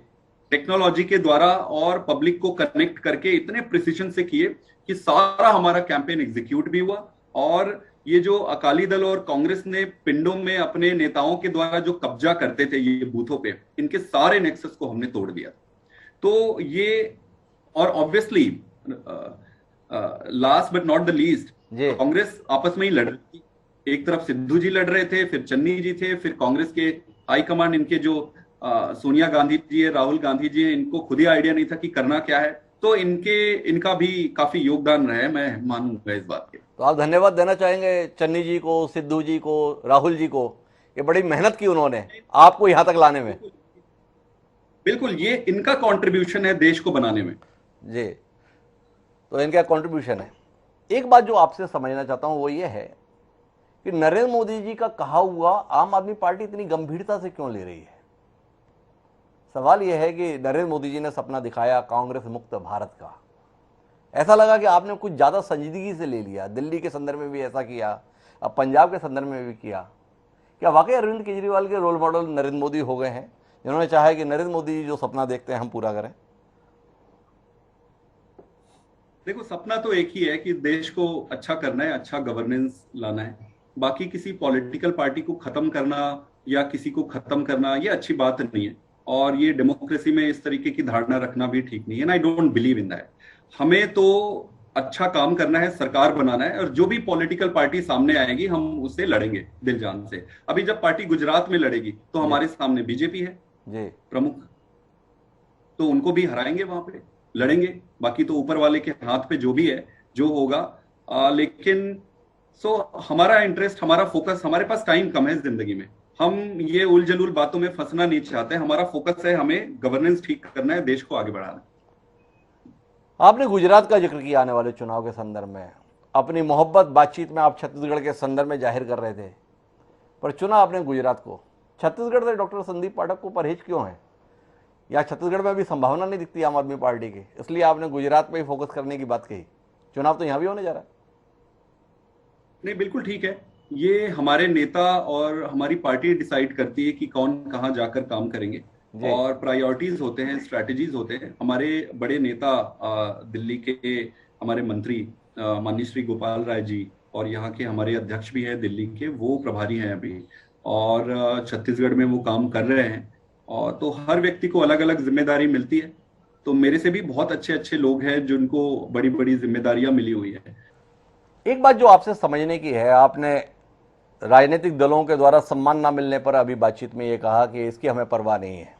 टेक्नोलॉजी के द्वारा और पब्लिक को कनेक्ट करके इतने प्रिसीजन से किए कि सारा हमारा कैंपेन एग्जीक्यूट भी हुआ। और ये जो अकाली दल और कांग्रेस ने पिंडों में अपने नेताओं के द्वारा जो कब्जा करते थे ये बूथों पे, इनके सारे नेक्सस को हमने तोड़ दिया। तो ये, और obviously last but not the least, जी कांग्रेस आपस में ही लड़ रही थी। एक तरफ सिद्धू जी लड़ रहे थे, फिर चन्नी जी थे, फिर कांग्रेस के हाईकमांड, इनके जो सोनिया गांधी जी है, राहुल गांधी जी है, इनको खुद ही आइडिया नहीं था कि करना क्या है। तो इनका भी काफी योगदान रहा है, मैं मानूंगा इस बात के। तो आप धन्यवाद देना चाहेंगे चन्नी जी को, सिद्धू जी को, राहुल जी को? ये बड़ी मेहनत की उन्होंने आपको यहां तक लाने में। बिल्कुल, ये इनका कंट्रीब्यूशन है देश को बनाने में। जी, तो इनका कंट्रीब्यूशन है। एक बात जो आपसे समझना चाहता हूं वो ये है कि नरेंद्र मोदी जी का कहा हुआ आम आदमी पार्टी इतनी गंभीरता से क्यों ले रही है? सवाल यह है कि नरेंद्र मोदी जी ने सपना दिखाया कांग्रेस मुक्त भारत का, ऐसा लगा कि आपने कुछ ज़्यादा संजीदगी से ले लिया। दिल्ली के संदर्भ में भी ऐसा किया, अब पंजाब के संदर्भ में भी किया। क्या वाकई अरविंद केजरीवाल के रोल मॉडल नरेंद्र मोदी हो गए हैं, जिन्होंने चाहा है कि नरेंद्र मोदी जी जो सपना देखते हैं हम पूरा करें? देखो, सपना तो एक ही है कि देश को अच्छा करना है, अच्छा गवर्नेंस लाना है। बाकी किसी पॉलिटिकल पार्टी को खत्म करना या किसी को खत्म करना, ये अच्छी बात नहीं है। और ये डेमोक्रेसी में इस तरीके की धारणा रखना भी ठीक नहीं है, and I don't believe in that. हमें तो अच्छा काम करना है, सरकार बनाना है, और जो भी पॉलिटिकल पार्टी सामने आएगी हम उससे लड़ेंगे दिल जान से। अभी जब पार्टी गुजरात में लड़ेगी तो हमारे सामने बीजेपी है जी प्रमुख, तो उनको भी हराएंगे, वहां पे लड़ेंगे। बाकी तो ऊपर वाले के हाथ पे जो भी है, जो होगा। लेकिन सो हमारा इंटरेस्ट, हमारा फोकस, हमारे पास टाइम कम है जिंदगी में, हम ये उलझुल बातों में फंसना नहीं चाहते। हमारा फोकस है, हमें गवर्नेंस ठीक करना है, देश को आगे बढ़ाना है। आपने गुजरात का जिक्र किया आने वाले चुनाव के संदर्भ में। अपनी मोहब्बत बातचीत में आप छत्तीसगढ़ के संदर्भ में जाहिर कर रहे थे, पर चुना आपने गुजरात को। छत्तीसगढ़ से डॉक्टर संदीप पाठक को परहेज क्यों है? या छत्तीसगढ़ में अभी संभावना नहीं दिखती आम आदमी पार्टी की, इसलिए आपने गुजरात पे ही फोकस करने की बात कही? चुनाव तो यहां भी होने जा रहा है। नहीं, बिल्कुल ठीक है। ये हमारे नेता और हमारी पार्टी डिसाइड करती है कि कौन कहाँ जाकर काम करेंगे, जी और प्रायोरिटीज होते हैं, स्ट्रैटेजीज होते हैं। हमारे बड़े नेता दिल्ली के हमारे मंत्री माननीय श्री गोपाल राय जी, और यहाँ के हमारे अध्यक्ष भी हैं दिल्ली के, वो प्रभारी हैं अभी, और छत्तीसगढ़ में वो काम कर रहे हैं। और तो हर व्यक्ति को अलग अलग जिम्मेदारी मिलती है। तो मेरे से भी बहुत अच्छे अच्छे लोग हैं जिनको बड़ी बड़ी जिम्मेदारियां मिली हुई है। एक बात जो आपसे समझने की है, आपने राजनीतिक दलों के द्वारा सम्मान ना मिलने पर अभी बातचीत में ये कहा कि इसकी हमें परवाह नहीं है,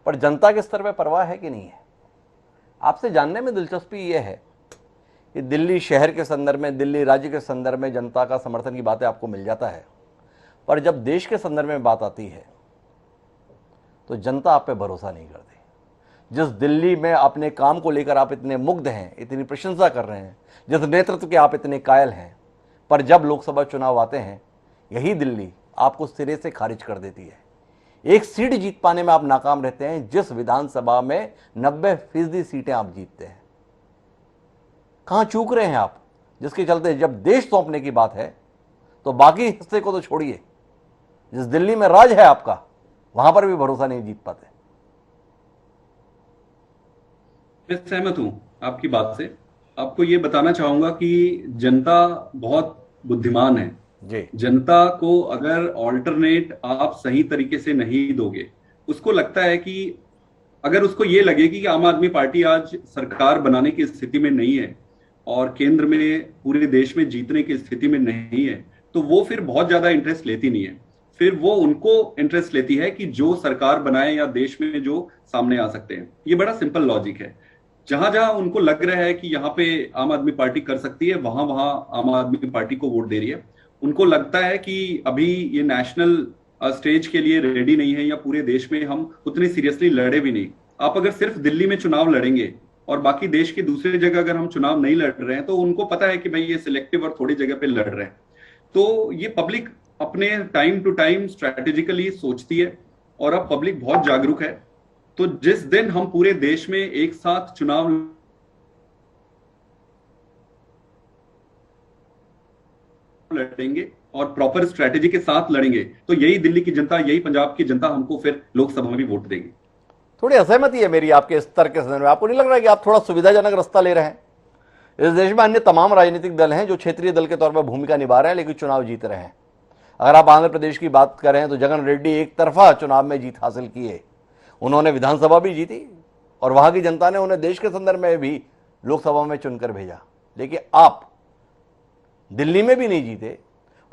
पर जनता के स्तर पर परवाह है कि नहीं है? आपसे जानने में दिलचस्पी ये है कि दिल्ली शहर के संदर्भ में, दिल्ली राज्य के संदर्भ में जनता का समर्थन की बातें आपको मिल जाता है, पर जब देश के संदर्भ में बात आती है तो जनता आप पे भरोसा नहीं करती। जिस दिल्ली में अपने काम को लेकर आप इतने मुग्ध हैं, इतनी प्रशंसा कर रहे हैं, जिस नेतृत्व के आप इतने कायल हैं, पर जब लोकसभा चुनाव आते हैं यही दिल्ली आपको सिरे से खारिज कर देती है। एक सीट जीत पाने में आप नाकाम रहते हैं, जिस विधानसभा में 90% सीटें आप जीतते हैं। कहां चूक रहे हैं आप, जिसके चलते जब देश सौंपने की बात है तो बाकी हिस्से को तो छोड़िए, जिस दिल्ली में राज है आपका वहां पर भी भरोसा नहीं जीत पाते। मैं सहमत हूं आपकी बात से। आपको ये बताना चाहूंगा कि जनता बहुत बुद्धिमान है। जी जनता को अगर ऑल्टरनेट आप सही तरीके से नहीं दोगे, उसको लगता है कि अगर उसको ये लगेगी कि आम आदमी पार्टी आज सरकार बनाने की स्थिति में नहीं है और केंद्र में पूरे देश में जीतने की स्थिति में नहीं है, तो वो फिर बहुत ज्यादा इंटरेस्ट लेती नहीं है। फिर वो उनको इंटरेस्ट लेती है कि जो सरकार बनाए या देश में जो सामने आ सकते हैं। ये बड़ा सिंपल लॉजिक है। जहां जहां उनको लग रहा है कि यहाँ पे आम आदमी पार्टी कर सकती है, वहां वहां आम आदमी पार्टी को वोट दे रही है। उनको लगता है कि अभी ये नेशनल स्टेज के लिए रेडी नहीं है या पूरे देश में हम उतनी सीरियसली लड़े भी नहीं। आप अगर सिर्फ दिल्ली में चुनाव लड़ेंगे और बाकी देश की दूसरी जगह अगर हम चुनाव नहीं लड़ रहे हैं, तो उनको पता है कि भाई ये सिलेक्टिव और थोड़ी जगह पे लड़ रहे हैं। तो ये पब्लिक अपने टाइम टू टाइम स्ट्रैटेजिकली सोचती है और अब पब्लिक बहुत जागरूक है। तो जिस दिन हम पूरे देश में एक साथ चुनाव लड़ेंगे और प्रॉपर स्ट्रैटेजी के साथ लड़ेंगे, तो यही दिल्ली की जनता, यही पंजाब की जनता हमको फिर लोकसभा में भी वोट देगी। थोड़ी असहमति है मेरी आपके इस तर्क के संदर्भ में। आपको नहीं लग रहा कि आप थोड़ा सुविधाजनक रास्ता ले रहे हैं? इस देश में अन्य तमाम राजनीतिक दल हैं जो क्षेत्रीय दल के तौर पर भूमिका निभा रहे हैं, लेकिन चुनाव जीत रहे हैं। अगर आप आंध्र प्रदेश की बात करें तो जगन रेड्डी एक तरफा चुनाव में जीत हासिल की है। उन्होंने विधानसभा भी जीती और वहां की जनता ने उन्हें देश के संदर्भ में भी लोकसभा में चुनकर भेजा। लेकिन आप दिल्ली में भी नहीं जीते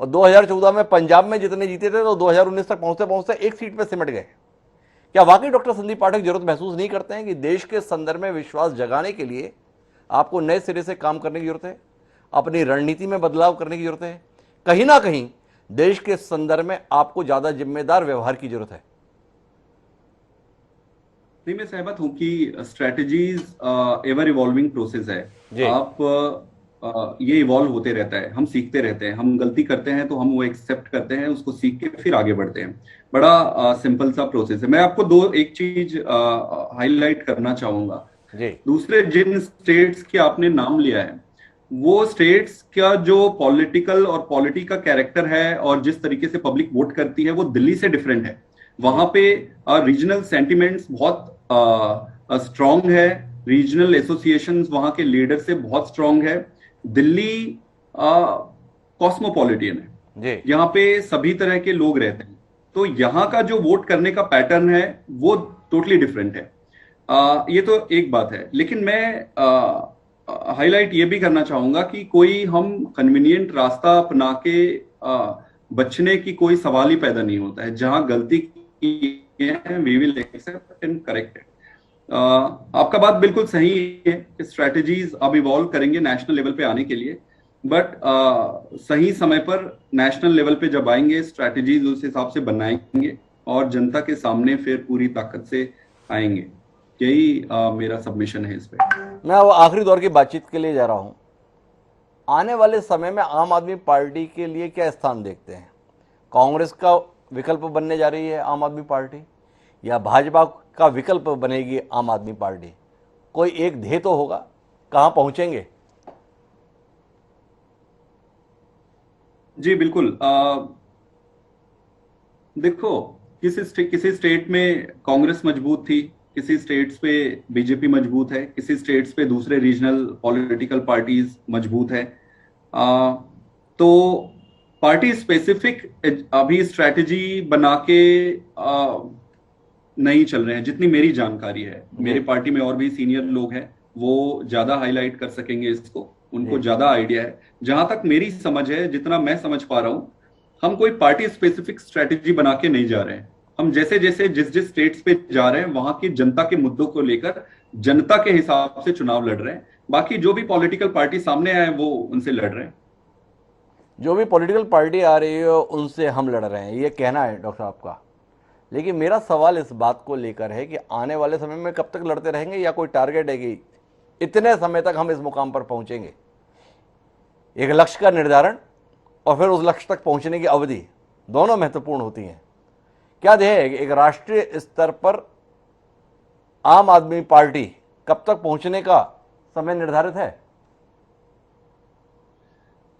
और 2014 में पंजाब में जितने जीते थे तो 2019 तक पहुंचते पहुंचते एक सीट पर सिमट गए। क्या वाकई डॉक्टर संदीप पाठक जरूरत महसूस नहीं करते हैं कि देश के संदर्भ में विश्वास जगाने के लिए आपको नए सिरे से काम करने की जरूरत है, अपनी रणनीति में बदलाव करने की जरूरत है, कहीं ना कहीं देश के संदर्भ में आपको ज्यादा जिम्मेदार व्यवहार की जरूरत है? नहीं, मैं सहमत हूं कि स्ट्रेटजीज एवर इवॉल्विंग प्रोसेस है। आप ये इवॉल्व होते रहता है, हम सीखते रहते हैं, हम गलती करते हैं तो हम वो एक्सेप्ट करते हैं, उसको सीख के फिर आगे बढ़ते हैं। बड़ा सिंपल सा प्रोसेस है। मैं आपको एक चीज हाईलाइट करना चाहूंगा। दूसरे जिन स्टेट्स के आपने नाम लिया है, वो स्टेट्स का जो पॉलिटिकल और पॉलिटी का कैरेक्टर है और जिस तरीके से पब्लिक वोट करती है वो दिल्ली से डिफरेंट है। वहां पे रीजनल सेंटिमेंट्स बहुत स्ट्रांग है, रीजनल एसोसिएशंस वहां के लीडर से बहुत स्ट्रांग है। दिल्ली कॉस्मोपॉलिटियन है, यहाँ पे सभी तरह के लोग रहते हैं, तो यहाँ का जो वोट करने का पैटर्न है वो टोटली डिफरेंट है। ये तो एक बात है। लेकिन मैं हाईलाइट ये भी करना चाहूंगा कि कोई हम कन्वीनियंट रास्ता अपना के बचने की कोई सवाल ही पैदा नहीं होता है। जहां गलती की है we will accept and correct it. आपका बात बिल्कुल सही है कि स्ट्रैटेजीज अब इवॉल्व करेंगे नेशनल लेवल पे आने के लिए, बट सही समय पर नेशनल लेवल पे जब आएंगे स्ट्रैटेजीज उस हिसाब से बनाएंगे और जनता के सामने फिर पूरी ताकत से आएंगे। यही मेरा सबमिशन है इस पे। मैं अब आखिरी दौर की बातचीत के लिए जा रहा हूं। आने वाले समय में आम आदमी पार्टी के लिए क्या स्थान देखते हैं? कांग्रेस का विकल्प बनने जा रही है आम आदमी पार्टी, या भाजपा का विकल्प बनेगी आम आदमी पार्टी? कोई एक ध्येय तो होगा, कहां पहुंचेंगे? जी बिल्कुल। देखो, किसी स्टेट में कांग्रेस मजबूत थी, किसी स्टेट्स पे बीजेपी मजबूत है, किसी स्टेट्स पे दूसरे रीजनल पॉलिटिकल पार्टीज मजबूत है। तो पार्टी स्पेसिफिक अभी स्ट्रैटेजी बना के नहीं चल रहे हैं, जितनी मेरी जानकारी है। मेरे पार्टी में और भी सीनियर लोग हैं, वो ज्यादा हाईलाइट कर सकेंगे इसको, उनको ज्यादा आइडिया है। जहां तक मेरी समझ है, जितना मैं समझ पा रहा हूं, हम कोई पार्टी स्पेसिफिक स्ट्रैटेजी बना के नहीं जा रहे हैं। हम जैसे जैसे जिस स्टेट्स पे जा रहे हैं वहां की जनता के मुद्दों को लेकर जनता के हिसाब से चुनाव लड़ रहे हैं। बाकी जो भी पॉलिटिकल पार्टी सामने आए वो उनसे लड़ रहे हैं। जो भी पॉलिटिकल पार्टी आ रही है उनसे हम लड़ रहे हैं, ये कहना है डॉक्टर आपका। लेकिन मेरा सवाल इस बात को लेकर है कि आने वाले समय में कब तक लड़ते रहेंगे, या कोई टारगेट है कि इतने समय तक हम इस मुकाम पर पहुंचेंगे? एक लक्ष्य का निर्धारण और फिर उस लक्ष्य तक पहुंचने की अवधि दोनों महत्वपूर्ण होती हैं। क्या ध्येय है कि एक राष्ट्रीय स्तर पर आम आदमी पार्टी कब तक पहुंचने का समय निर्धारित है?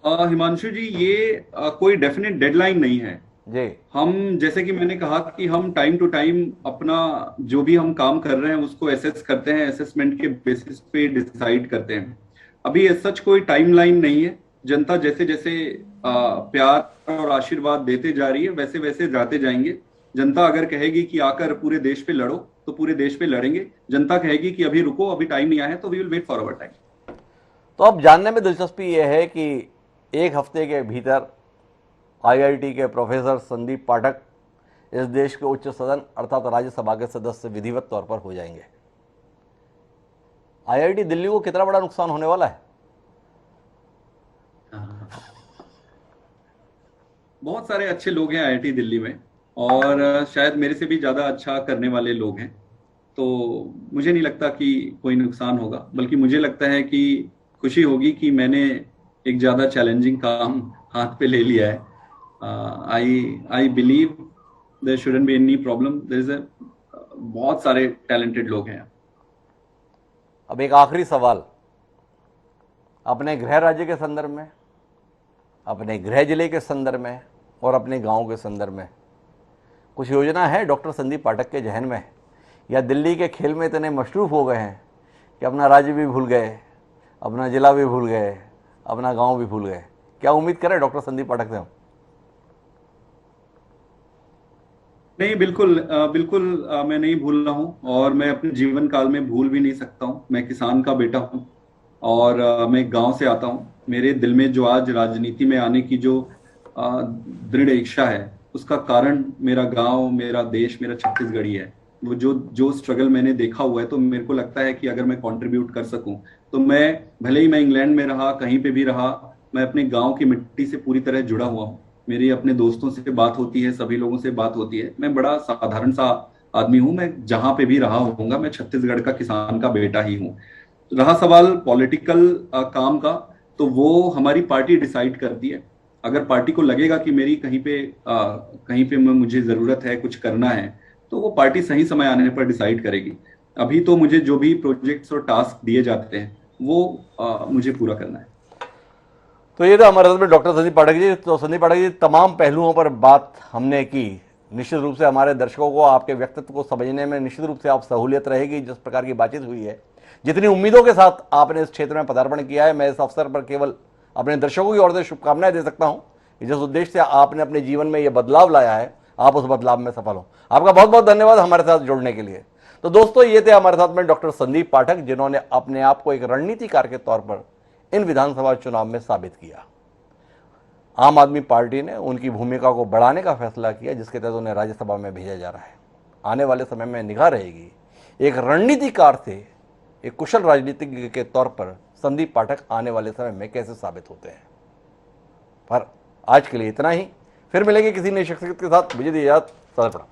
हिमांशु जी, ये कोई डेफिनेट डेडलाइन नहीं है जी। हम, जैसे कि मैंने कहा कि हम टाइम टू टाइम अपना जो भी हम काम कर रहे हैं उसको एसेस करते हैं, असेसमेंट के बेसिस पे डिसाइड करते हैं। अभी सच कोई टाइमलाइन नहीं है। जनता जैसे जैसे प्यार और आशीर्वाद देते जा रही है वैसे वैसे जाते जाएंगे। जनता अगर कहेगी कि आकर पूरे देश पे लड़ो तो पूरे देश पे लड़ेंगे। जनता कहेगी कि अभी रुको, अभी टाइम नहीं आया है, तो we will wait for our time. तो अब जानने में दिलचस्पी यह है कि एक हफ्ते के भीतर आईआईटी के प्रोफेसर संदीप पाठक इस देश के उच्च सदन अर्थात राज्यसभा के सदस्य विधिवत तौर पर हो जाएंगे। आईआईटी दिल्ली को कितना बड़ा नुकसान होने वाला है? बहुत सारे अच्छे लोग हैं आईआईटी दिल्ली में, और शायद मेरे से भी ज्यादा अच्छा करने वाले लोग हैं। तो मुझे नहीं लगता कि कोई नुकसान होगा, बल्कि मुझे लगता है कि खुशी होगी कि मैंने एक ज्यादा चैलेंजिंग काम हाथ पे ले लिया है। I believe there shouldn't be any problem. There is बहुत सारे टैलेंटेड लोग हैं। अब एक आखिरी सवाल, अपने गृह राज्य के संदर्भ में, अपने गृह जिले के संदर्भ में और अपने गांव के संदर्भ में कुछ योजना है डॉक्टर संदीप पाठक के जहन में, या दिल्ली के खेल में इतने मशरूफ हो गए हैं कि अपना राज्य भी भूल गए, अपना जिला भी भूल गए, अपना गांव भी भूल गए? क्या उम्मीद करें डॉक्टर संदीप पाठक से हम? नहीं, बिल्कुल बिल्कुल मैं नहीं भूल रहा हूँ, और मैं अपने जीवन काल में भूल भी नहीं सकता हूँ। मैं किसान का बेटा हूँ और मैं गांव से आता हूँ। मेरे दिल में जो आज राजनीति में आने की जो दृढ़ इच्छा है, उसका कारण मेरा गांव, मेरा देश, मेरा छत्तीसगढ़ ही है। वो जो जो स्ट्रगल मैंने देखा हुआ है, तो मेरे को लगता है कि अगर मैं कंट्रीब्यूट कर सकूं, तो मैं, भले ही मैं इंग्लैंड में रहा, कहीं पे भी रहा, मैं अपने गांव की मिट्टी से पूरी तरह जुड़ा हुआ हूँ। मेरी अपने दोस्तों से बात होती है, सभी लोगों से बात होती है। मैं बड़ा साधारण सा आदमी हूँ। मैं जहां पे भी रहा होऊंगा, मैं छत्तीसगढ़ का किसान का बेटा ही हूँ। रहा सवाल पॉलिटिकल काम का, तो वो हमारी पार्टी डिसाइड करती है। अगर पार्टी को लगेगा कि मेरी कहीं पे मुझे जरूरत है, कुछ करना है, तो वो पार्टी सही समय आने पर डिसाइड करेगी। अभी तो मुझे जो भी प्रोजेक्ट्स और टास्क दिए जाते हैं वो मुझे पूरा करना है। तो ये तो हमारे साथ में डॉक्टर संदीप पाठक जी। तो संदीप पाठक जी, तमाम पहलुओं पर बात हमने की। निश्चित रूप से हमारे दर्शकों को आपके व्यक्तित्व को समझने में निश्चित रूप से आप सहूलियत रहेगी। जिस प्रकार की बातचीत हुई है, जितनी उम्मीदों के साथ आपने इस क्षेत्र में पदार्पण किया है, मैं इस अवसर पर केवल अपने दर्शकों की ओर से शुभकामनाएं दे सकता हूं कि जिस उद्देश्य से आपने अपने जीवन में यह बदलाव लाया है, आप उस बदलाव में सफल हो। आपका बहुत बहुत धन्यवाद हमारे साथ जुड़ने के लिए। तो दोस्तों, ये थे हमारे साथ में डॉक्टर संदीप पाठक, जिन्होंने अपने आप को एक रणनीतिकार के तौर पर इन विधानसभा चुनाव में साबित किया। आम आदमी पार्टी ने उनकी भूमिका को बढ़ाने का फैसला किया, जिसके तहत उन्हें राज्यसभा में भेजा जा रहा है। आने वाले समय में निगाह रहेगी एक रणनीतिकार से एक कुशल राजनीतिज्ञ के तौर पर संदीप पाठक आने वाले समय में कैसे साबित होते हैं। पर आज के लिए इतना ही। फिर मिलेंगे किसी नई शख्सियत के साथ। मुझे दीजिए इजाजत। सदा प्रणाम।